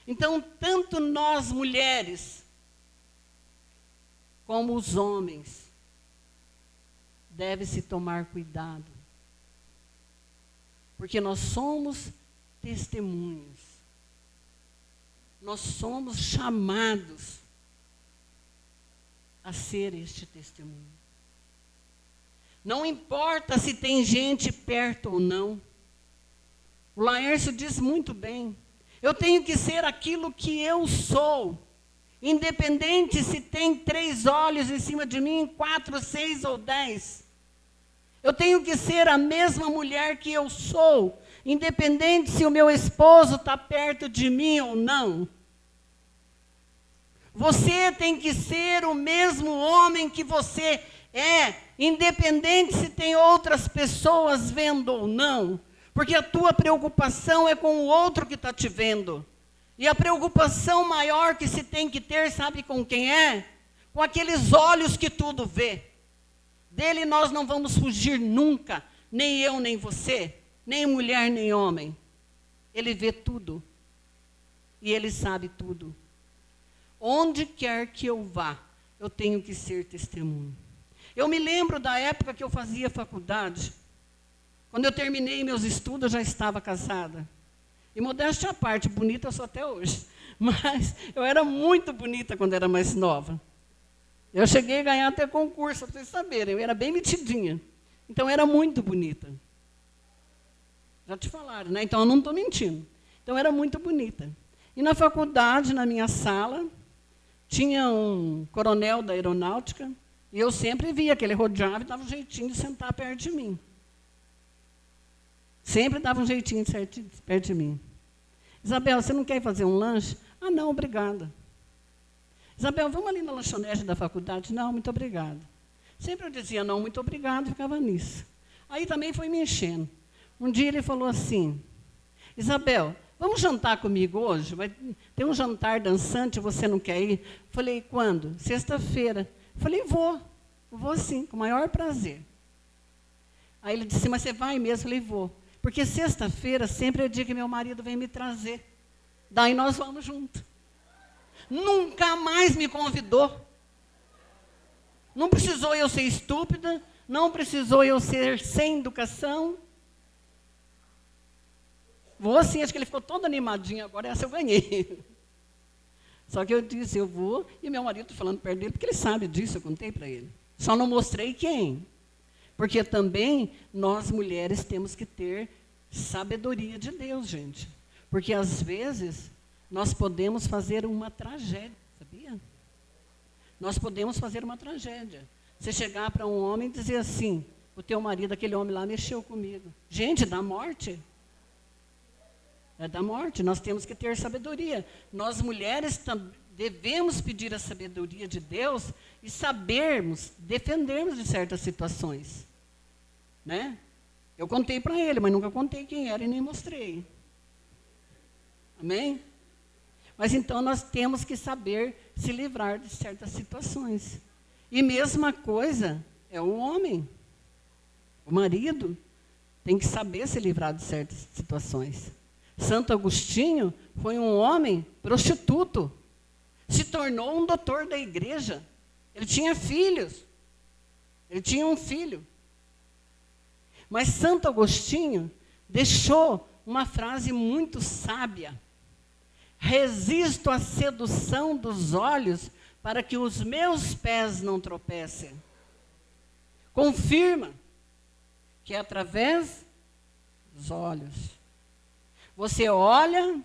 Então, tanto nós mulheres, como os homens, deve-se tomar cuidado. Porque nós somos testemunhas. Nós somos chamados a ser este testemunho. Não importa se tem gente perto ou não. O Laércio diz muito bem. Eu tenho que ser aquilo que eu sou. Independente se tem 3 olhos em cima de mim, 4, 6 ou 10. Eu tenho que ser a mesma mulher que eu sou. Independente se o meu esposo está perto de mim ou não. Você tem que ser o mesmo homem que você é, independente se tem outras pessoas vendo ou não, porque a tua preocupação é com o outro que está te vendo. E a preocupação maior que se tem que ter, sabe com quem é? Com aqueles olhos que tudo vê. Dele nós não vamos fugir nunca, nem eu, nem você, nem mulher, nem homem. Ele vê tudo. E ele sabe tudo. Onde quer que eu vá, eu tenho que ser testemunho. Eu me lembro da época que eu fazia faculdade. Quando eu terminei meus estudos, eu já estava casada. E modéstia à parte, bonita eu sou até hoje. Mas eu era muito bonita quando era mais nova. Eu cheguei a ganhar até concurso, para vocês saberem. Eu era bem metidinha. Então eu era muito bonita. Já te falaram, né? Então eu não estou mentindo. Então eu era muito bonita. E na faculdade, na minha sala, tinha um coronel da aeronáutica. E eu sempre via que ele rodeava e dava um jeitinho de sentar perto de mim. Sempre dava um jeitinho de sentar perto de mim. Isabel, você não quer fazer um lanche? Ah, não, obrigada. Isabel, vamos ali na lanchonete da faculdade? Não, muito obrigada. Sempre eu dizia não, muito obrigado, e ficava nisso. Aí também foi me enchendo. Um dia ele falou assim, Isabel, vamos jantar comigo hoje? Vai ter um jantar dançante, você não quer ir? Falei, quando? Sexta-feira. Falei, vou sim, com o maior prazer. Aí ele disse, mas você vai mesmo? Eu falei, vou. Porque sexta-feira sempre é o dia que meu marido vem me trazer. Daí nós vamos juntos. Nunca mais me convidou. Não precisou eu ser estúpida, não precisou eu ser sem educação. Vou assim, acho que ele ficou todo animadinho agora, essa eu ganhei. Só que eu disse, eu vou, e meu marido falando perto dele, porque ele sabe disso, eu contei para ele. Só não mostrei quem. Porque também nós mulheres temos que ter sabedoria de Deus, gente. Porque às vezes nós podemos fazer uma tragédia, sabia? Nós podemos fazer uma tragédia. Você chegar para um homem e dizer assim, o teu marido, aquele homem lá, mexeu comigo. Gente, dá morte. É da morte, nós temos que ter sabedoria. Nós mulheres devemos pedir a sabedoria de Deus e sabermos, defendermos de certas situações. Né? Eu contei para ele, mas nunca contei quem era e nem mostrei. Amém? Mas então nós temos que saber se livrar de certas situações. E mesma coisa é o homem. O marido tem que saber se livrar de certas situações. Santo Agostinho foi um homem prostituto. Se tornou um doutor da igreja. Ele tinha filhos. Ele tinha um filho. Mas Santo Agostinho deixou uma frase muito sábia. Resisto à sedução dos olhos para que os meus pés não tropecem. Confirma que é através dos olhos. Você olha,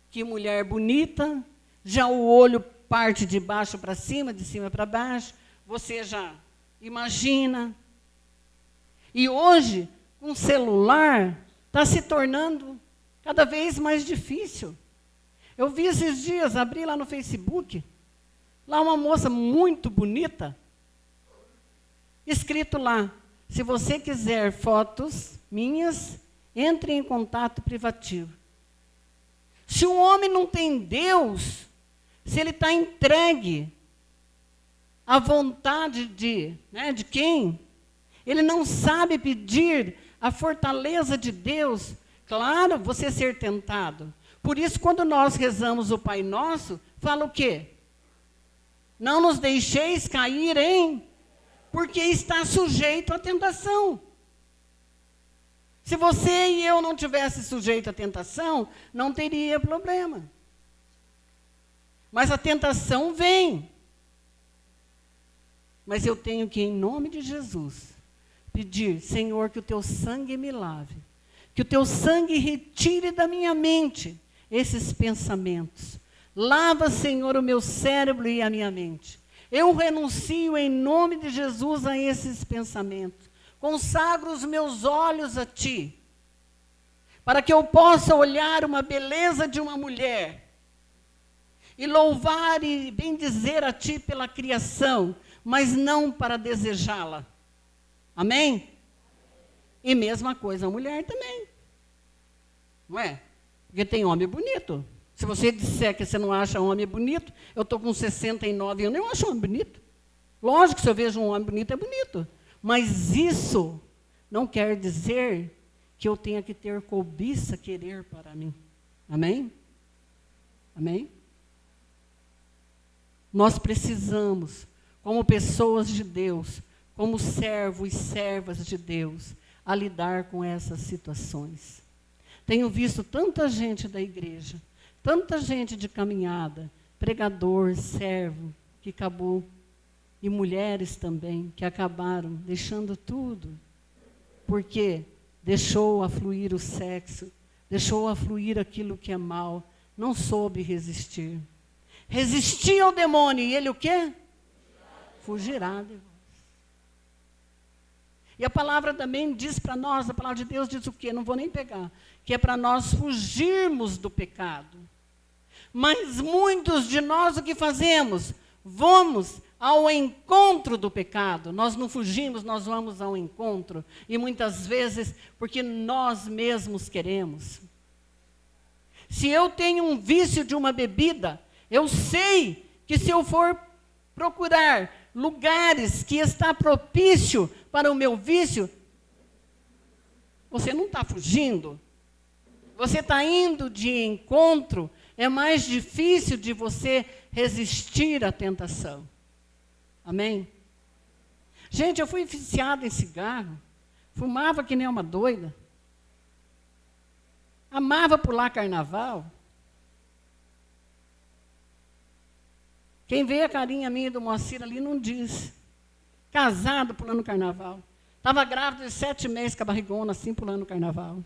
que mulher bonita, já o olho parte de baixo para cima, de cima para baixo, você já imagina. E hoje, com o celular, está se tornando cada vez mais difícil. Eu vi esses dias, abri lá no Facebook, lá uma moça muito bonita, escrito lá, se você quiser fotos minhas, entre em contato privativo. Se um homem não tem Deus, se ele está entregue à vontade de quem? Ele não sabe pedir a fortaleza de Deus. Claro, você ser tentado. Por isso, quando nós rezamos o Pai Nosso, fala o quê? Não nos deixeis cair em... Porque está sujeito à tentação. Se você e eu não tivesse sujeito à tentação, não teria problema. Mas a tentação vem. Mas eu tenho que, em nome de Jesus, pedir, Senhor, que o teu sangue me lave. Que o teu sangue retire da minha mente esses pensamentos. Lava, Senhor, o meu cérebro e a minha mente. Eu renuncio em nome de Jesus a esses pensamentos. Consagro os meus olhos a Ti, para que eu possa olhar uma beleza de uma mulher e louvar e bendizer a Ti pela criação, mas não para desejá-la. Amém? E mesma coisa a mulher também. Não é? Porque tem homem bonito. Se você disser que você não acha homem bonito, eu estou com 69 anos, eu não acho homem bonito. Lógico que se eu vejo um homem bonito, é bonito. Mas isso não quer dizer que eu tenha que ter cobiça, querer para mim. Amém? Amém? Nós precisamos, como pessoas de Deus, como servos e servas de Deus, a lidar com essas situações. Tenho visto tanta gente da igreja, tanta gente de caminhada, pregador, servo, que acabou, e mulheres também, que acabaram deixando tudo, porque deixou afluir o sexo, deixou afluir aquilo que é mal, não soube resistir. Resistir ao demônio, e ele o quê? Fugirá de vós. E a palavra também diz para nós, a palavra de Deus diz o quê? Não vou nem pegar. Que é para nós fugirmos do pecado. Mas muitos de nós o que fazemos? Vamos ao encontro do pecado. Nós não fugimos, nós vamos ao encontro. E muitas vezes porque nós mesmos queremos. Se eu tenho um vício de uma bebida, eu sei que se eu for procurar lugares que está propício para o meu vício, você não está fugindo. Você está indo de encontro. É mais difícil de você resistir à tentação. Amém? Gente, eu fui viciada em cigarro. Fumava que nem uma doida. Amava pular carnaval. Quem vê a carinha minha do Moacir ali não diz. Casado pulando carnaval. Estava grávida de 7 meses com a barrigona assim pulando carnaval.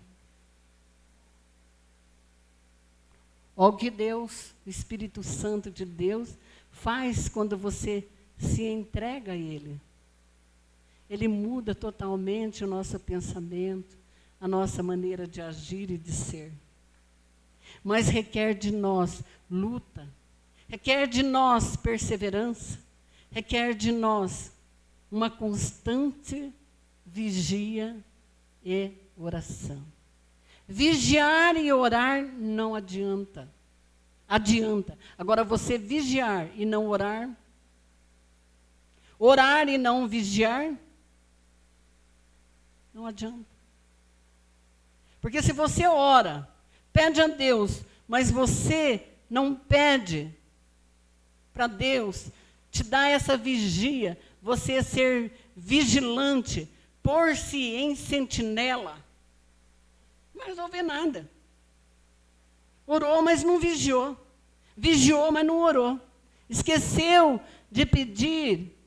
Olha o que Deus, o Espírito Santo de Deus, faz quando você se entrega a Ele. Ele muda totalmente o nosso pensamento, a nossa maneira de agir e de ser. Mas requer de nós luta, requer de nós perseverança, requer de nós uma constante vigia e oração. Vigiar e orar não adianta. Adianta. Agora, você vigiar e não orar, orar e não vigiar, não adianta. Porque se você ora, pede a Deus, mas você não pede para Deus te dar essa vigia, você ser vigilante, pôr-se em sentinela, não vai resolver nada. Orou, mas não vigiou. Vigiou, mas não orou. Esqueceu de pedir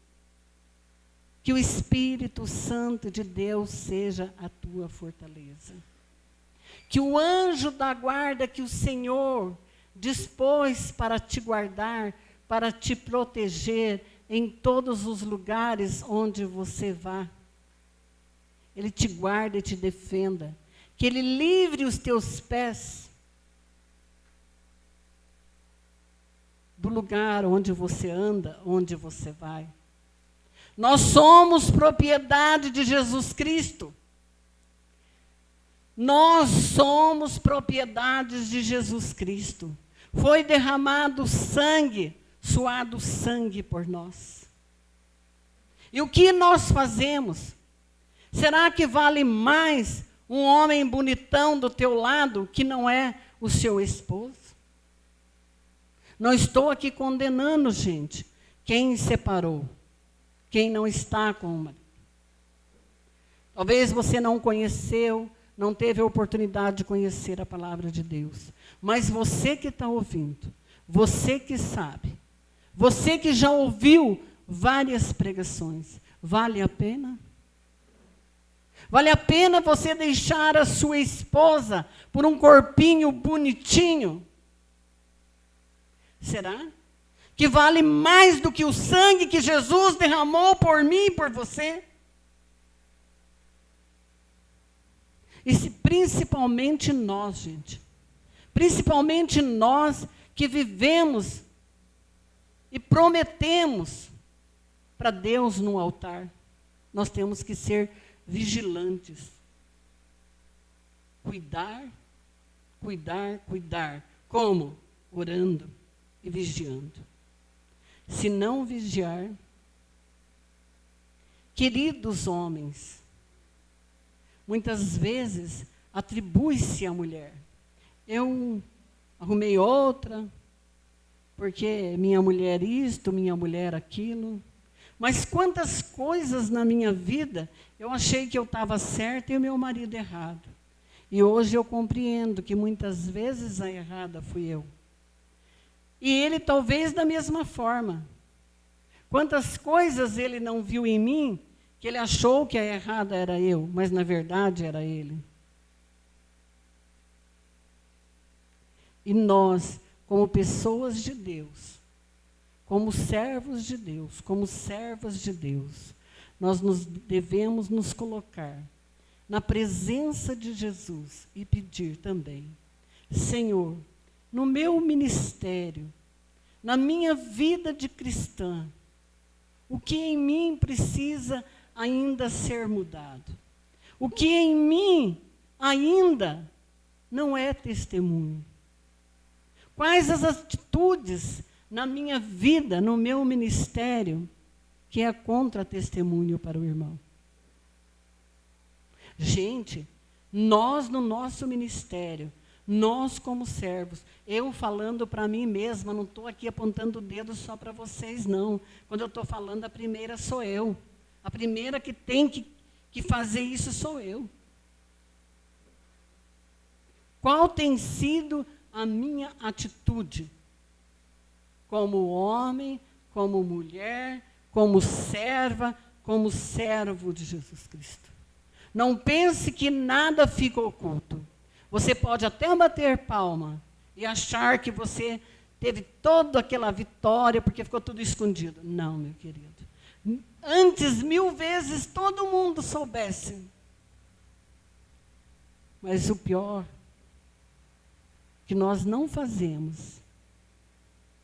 que o Espírito Santo de Deus seja a tua fortaleza. Que o anjo da guarda que o Senhor dispôs para te guardar, para te proteger em todos os lugares onde você vá. Ele te guarda e te defenda. Que Ele livre os teus pés do lugar onde você anda, onde você vai. Nós somos propriedade de Jesus Cristo. Nós somos propriedades de Jesus Cristo. Foi derramado sangue, suado sangue por nós. E o que nós fazemos? Será que vale mais um homem bonitão do teu lado que não é o seu esposo? Não estou aqui condenando, gente, quem separou, quem não está com o marido. Talvez você não conheceu, não teve a oportunidade de conhecer a palavra de Deus. Mas você que está ouvindo, você que sabe, você que já ouviu várias pregações, vale a pena? Vale a pena você deixar a sua esposa por um corpinho bonitinho? Será? Que vale mais do que o sangue que Jesus derramou por mim e por você? E se principalmente nós, gente, principalmente nós que vivemos e prometemos para Deus no altar, nós temos que ser vigilantes. Cuidar, cuidar, cuidar. Como? Orando e vigiando. Se não vigiar, queridos homens, muitas vezes atribui-se à mulher. Eu arrumei outra, porque minha mulher isto, minha mulher aquilo. Mas quantas coisas na minha vida eu achei que eu estava certa e o meu marido errado. E hoje eu compreendo que muitas vezes a errada fui eu. E ele talvez da mesma forma. Quantas coisas ele não viu em mim, que ele achou que a errada era eu, mas na verdade era ele. E nós, como pessoas de Deus, como servos de Deus, como servas de Deus, nós devemos nos colocar na presença de Jesus e pedir também: Senhor, no meu ministério, na minha vida de cristã, o que em mim precisa ainda ser mudado? O que em mim ainda não é testemunho? Quais as atitudes na minha vida, no meu ministério, que é contra testemunho para o irmão? Gente, nós no nosso ministério, nós como servos, eu falando para mim mesma, não estou aqui apontando o dedo só para vocês, não. Quando eu estou falando, a primeira sou eu. A primeira que tem que fazer isso sou eu. Qual tem sido a minha atitude? Como homem, como mulher, como serva, como servo de Jesus Cristo. Não pense que nada fica oculto. Você pode até bater palma e achar que você teve toda aquela vitória porque ficou tudo escondido. Não, meu querido. Antes, 1000 vezes, todo mundo soubesse. Mas o pior que nós não fazemos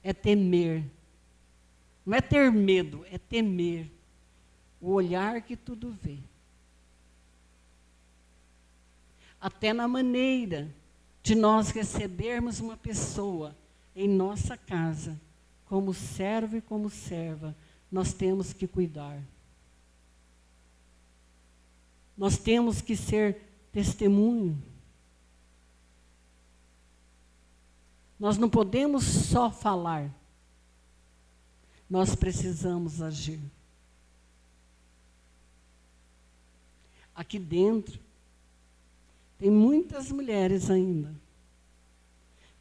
é temer. Não é ter medo, é temer o olhar que tudo vê. Até na maneira de nós recebermos uma pessoa em nossa casa, como servo e como serva, nós temos que cuidar. Nós temos que ser testemunho. Nós não podemos só falar. Nós precisamos agir. Aqui dentro, tem muitas mulheres ainda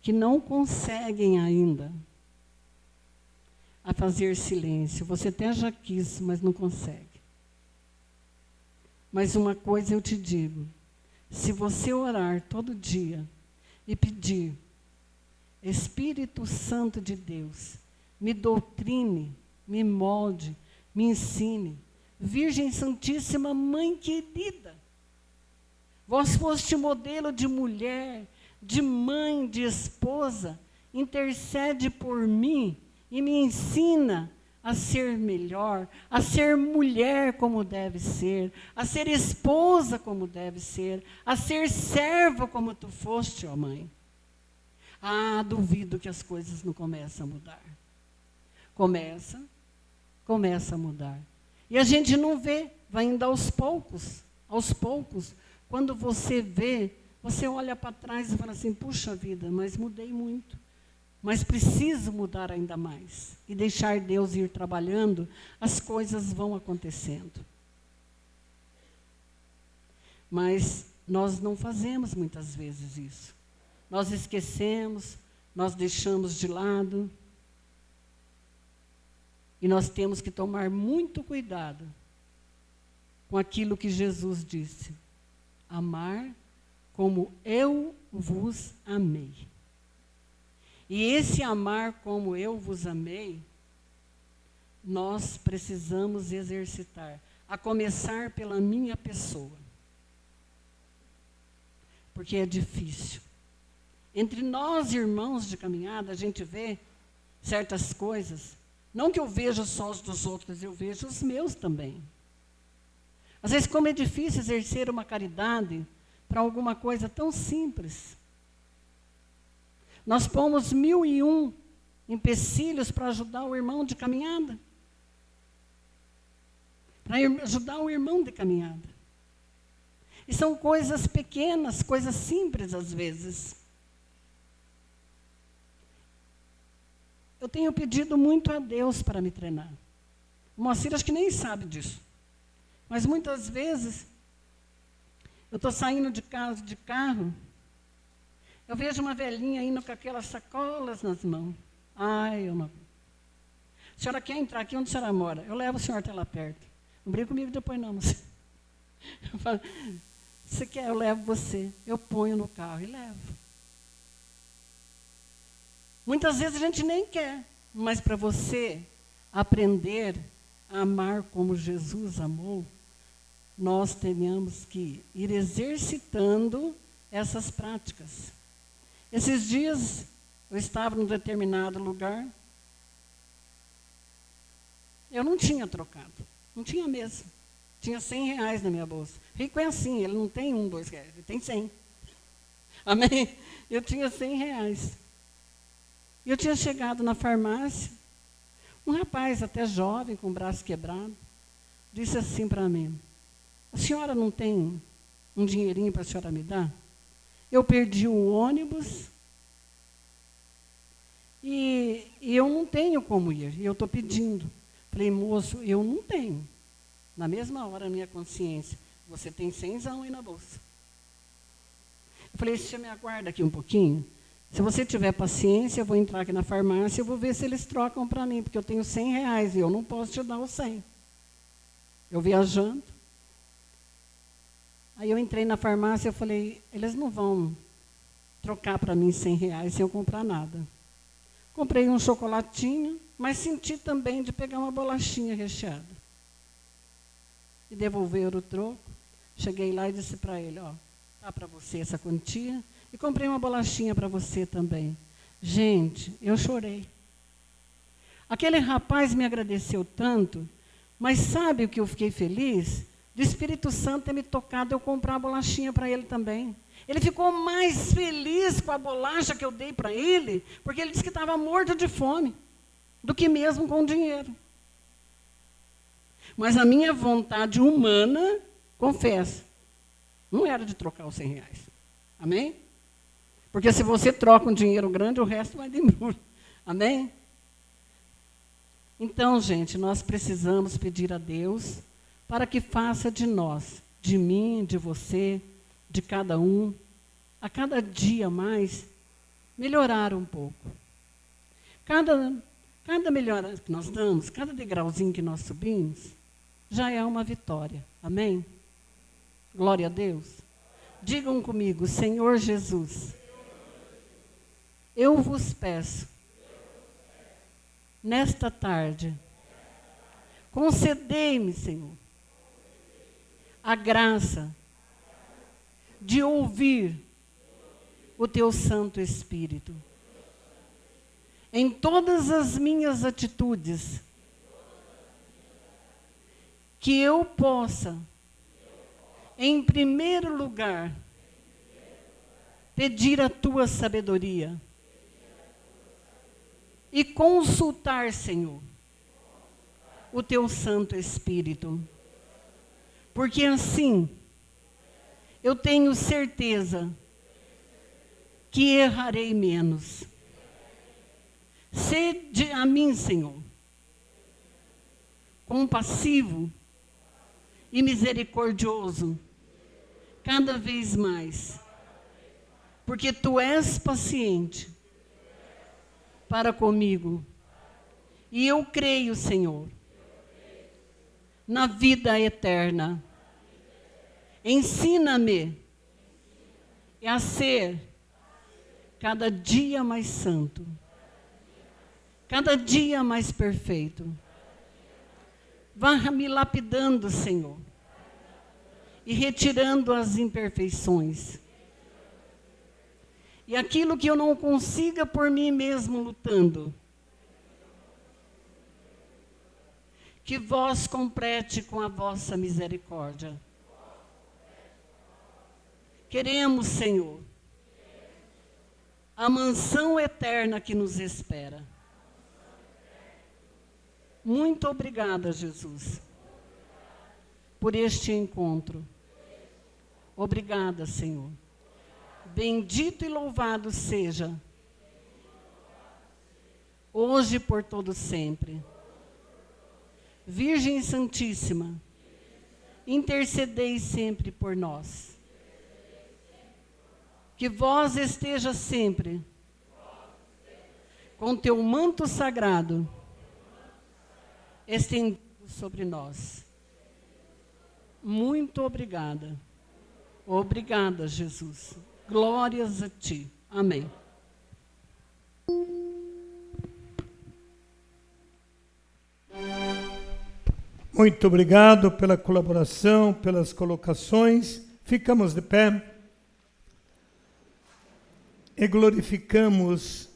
que não conseguem ainda a fazer silêncio. Você até já quis, mas não consegue. Mas uma coisa eu te digo, se você orar todo dia e pedir, Espírito Santo de Deus, me doutrine, me molde, me ensine, Virgem Santíssima, Mãe querida, vós foste modelo de mulher, de mãe, de esposa, intercede por mim e me ensina a ser melhor, a ser mulher como deve ser, a ser esposa como deve ser, a ser serva como tu foste, ó mãe. Ah, duvido que as coisas não começam a mudar. Começa a mudar. E a gente não vê, vai indo aos poucos. Quando você vê, você olha para trás e fala assim, puxa vida, mas mudei muito. Mas preciso mudar ainda mais. E deixar Deus ir trabalhando, as coisas vão acontecendo. Mas nós não fazemos muitas vezes isso. Nós esquecemos, nós deixamos de lado. E nós temos que tomar muito cuidado com aquilo que Jesus disse. Amar como eu vos amei. E esse amar como eu vos amei, nós precisamos exercitar, a começar pela minha pessoa. Porque é difícil. Entre nós, irmãos de caminhada, a gente vê certas coisas, não que eu veja só os dos outros, eu vejo os meus também. Às vezes, como é difícil exercer uma caridade para alguma coisa tão simples. Nós pomos 1001 empecilhos para ajudar o irmão de caminhada. Para ajudar o irmão de caminhada. E são coisas pequenas, coisas simples às vezes. Eu tenho pedido muito a Deus para me treinar. O Moacir acho que nem sabe disso. Mas muitas vezes, eu estou saindo de casa de carro, eu vejo uma velhinha indo com aquelas sacolas nas mãos. Ai, eu não. A senhora quer entrar aqui onde a senhora mora? Eu levo a senhora até lá perto. Não briga comigo depois não. Eu falo, você quer? Eu levo você. Eu ponho no carro e levo. Muitas vezes a gente nem quer, mas para você aprender a amar como Jesus amou, nós tenhamos que ir exercitando essas práticas. Esses dias, eu estava num determinado lugar, eu não tinha trocado, não tinha mesmo. Tinha R$100 na minha bolsa. Rico é assim, ele não tem 1, 2 reais, ele tem 100. Amém? Eu tinha R$100. E eu tinha chegado na farmácia, um rapaz até jovem, com o braço quebrado, disse assim para mim, a senhora não tem um dinheirinho para a senhora me dar? Eu perdi o ônibus e eu não tenho como ir, e eu estou pedindo. Falei, moço, eu não tenho. Na mesma hora, a minha consciência, você tem 100 aí na bolsa. Eu falei, você me aguarda aqui um pouquinho? Se você tiver paciência, eu vou entrar aqui na farmácia, eu vou ver se eles trocam para mim, porque eu tenho 100 reais e eu não posso te dar os 100. Eu viajando. Aí eu entrei na farmácia e falei, eles não vão trocar para mim 100 reais sem eu comprar nada. Comprei um chocolatinho, mas senti também de pegar uma bolachinha recheada. E devolver o troco. Cheguei lá e disse para ele, ó, tá para você essa quantia. E comprei uma bolachinha para você também. Gente, eu chorei. Aquele rapaz me agradeceu tanto, mas sabe o que eu fiquei feliz? Do Espírito Santo ter me tocado eu comprar a bolachinha para ele também. Ele ficou mais feliz com a bolacha que eu dei para ele, porque ele disse que estava morto de fome, do que mesmo com o dinheiro. Mas a minha vontade humana, confesso, não era de trocar os 100 reais. Amém? Porque se você troca um dinheiro grande, o resto vai de embrulho. Amém? Então, gente, nós precisamos pedir a Deus para que faça de nós, de mim, de você, de cada um, a cada dia mais, melhorar um pouco. Cada melhora que nós damos, cada degrauzinho que nós subimos, já é uma vitória. Amém? Glória a Deus. Digam comigo, Senhor Jesus, eu vos peço, nesta tarde, concedei-me, Senhor, a graça de ouvir o Teu Santo Espírito em todas as minhas atitudes, que eu possa, em primeiro lugar, pedir a Tua sabedoria e consultar, Senhor, o Teu Santo Espírito. Porque assim, eu tenho certeza que errarei menos. Sede a mim, Senhor, compassivo e misericordioso, cada vez mais, porque Tu és paciente para comigo. E eu creio, Senhor, na vida eterna. Ensina-me a ser cada dia mais santo, cada dia mais perfeito. Vá me lapidando, Senhor, e retirando as imperfeições. E aquilo que eu não consiga por mim mesmo lutando, que vós complete com a vossa misericórdia. Queremos, Senhor, a mansão eterna que nos espera. Muito obrigada, Jesus, por este encontro. Obrigada, Senhor. Bendito e louvado seja, hoje e por todo sempre. Virgem Santíssima, intercedei sempre por nós. Que vós esteja sempre com teu manto sagrado estendido sobre nós. Muito obrigada. Obrigada, Jesus. Glórias a Ti. Amém. Muito obrigado pela colaboração, pelas colocações. Ficamos de pé e glorificamos,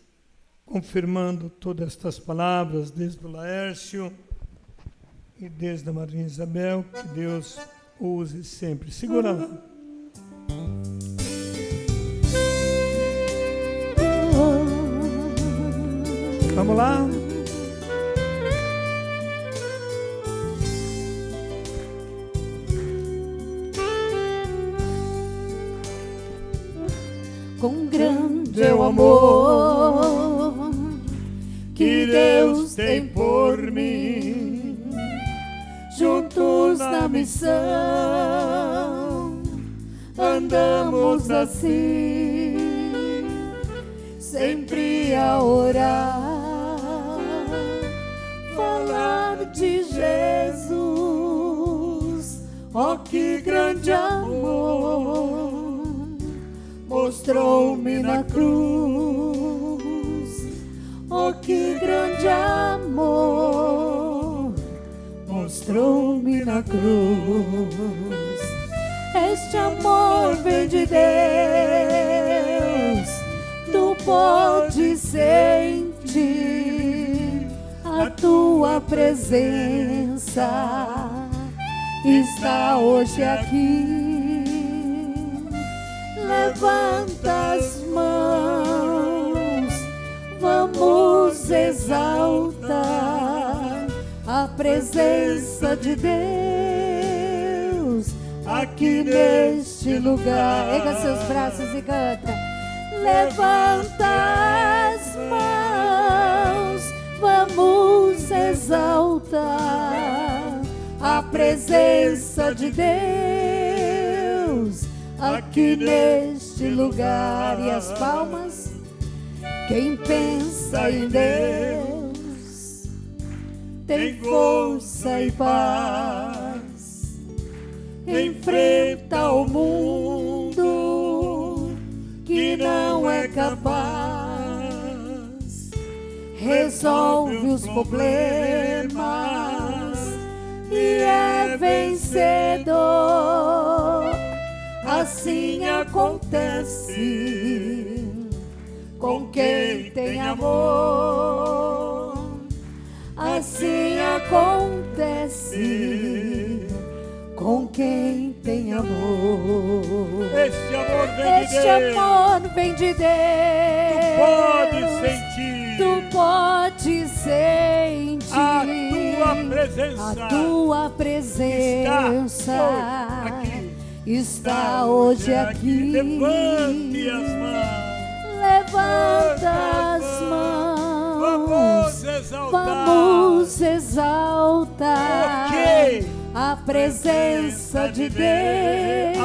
confirmando todas estas palavras, desde o Laércio e desde a Maria Isabel, que Deus use sempre. Segura lá. Vamos lá? amor que Deus tem por mim. Juntos na missão, andamos assim, sempre a orar, falar de Jesus. Oh, que grande amor mostrou-me na cruz. Oh, que grande amor mostrou-me na cruz. Este amor vem de Deus, tu podes sentir. A tua presença está hoje aqui. Levanta as mãos, vamos exaltar a presença de Deus aqui neste lugar. Erga seus braços e canta. Levanta as mãos, vamos exaltar a presença de Deus aqui neste lugar. E as palmas. Quem pensa em Deus tem força e paz, enfrenta o mundo que não é capaz, resolve os problemas e é vencedor. Assim acontece com quem tem amor. Assim acontece com quem tem amor. Este amor vem de Deus. Tu pode sentir. Tu pode sentir. A tua presença está hoje aqui. Levante as mãos. Levanta as mãos. Vamos exaltar a presença de Deus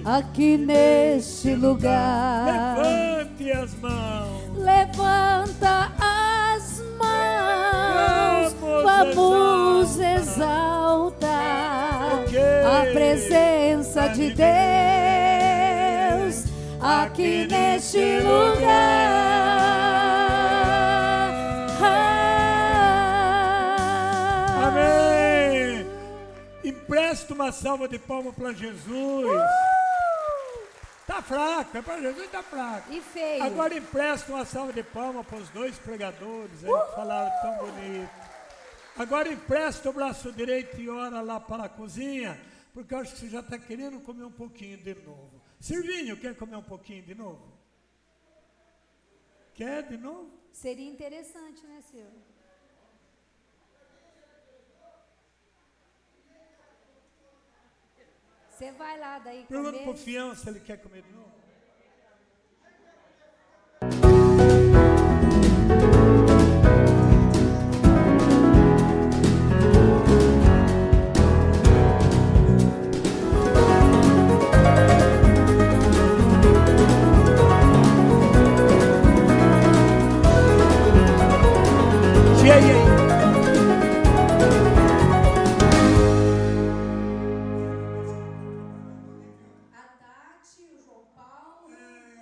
aqui neste lugar. Levante as mãos. Levanta as mãos. Vamos exaltar a presença de Deus aqui neste lugar. Amém. Empresta uma salva de palmas para Jesus. Tá fraco, é para Jesus, tá fraco. E feio. Agora empresta uma salva de palmas para os dois pregadores aí que falaram tão bonito. Agora empresta o braço direito e ora lá para a cozinha, porque eu acho que você já está querendo comer um pouquinho de novo. Silvinho, quer comer um pouquinho de novo? Quer de novo? Seria interessante, né, Silvio? Você vai lá daí comer. Pergunta pro Fião se ele quer comer de novo.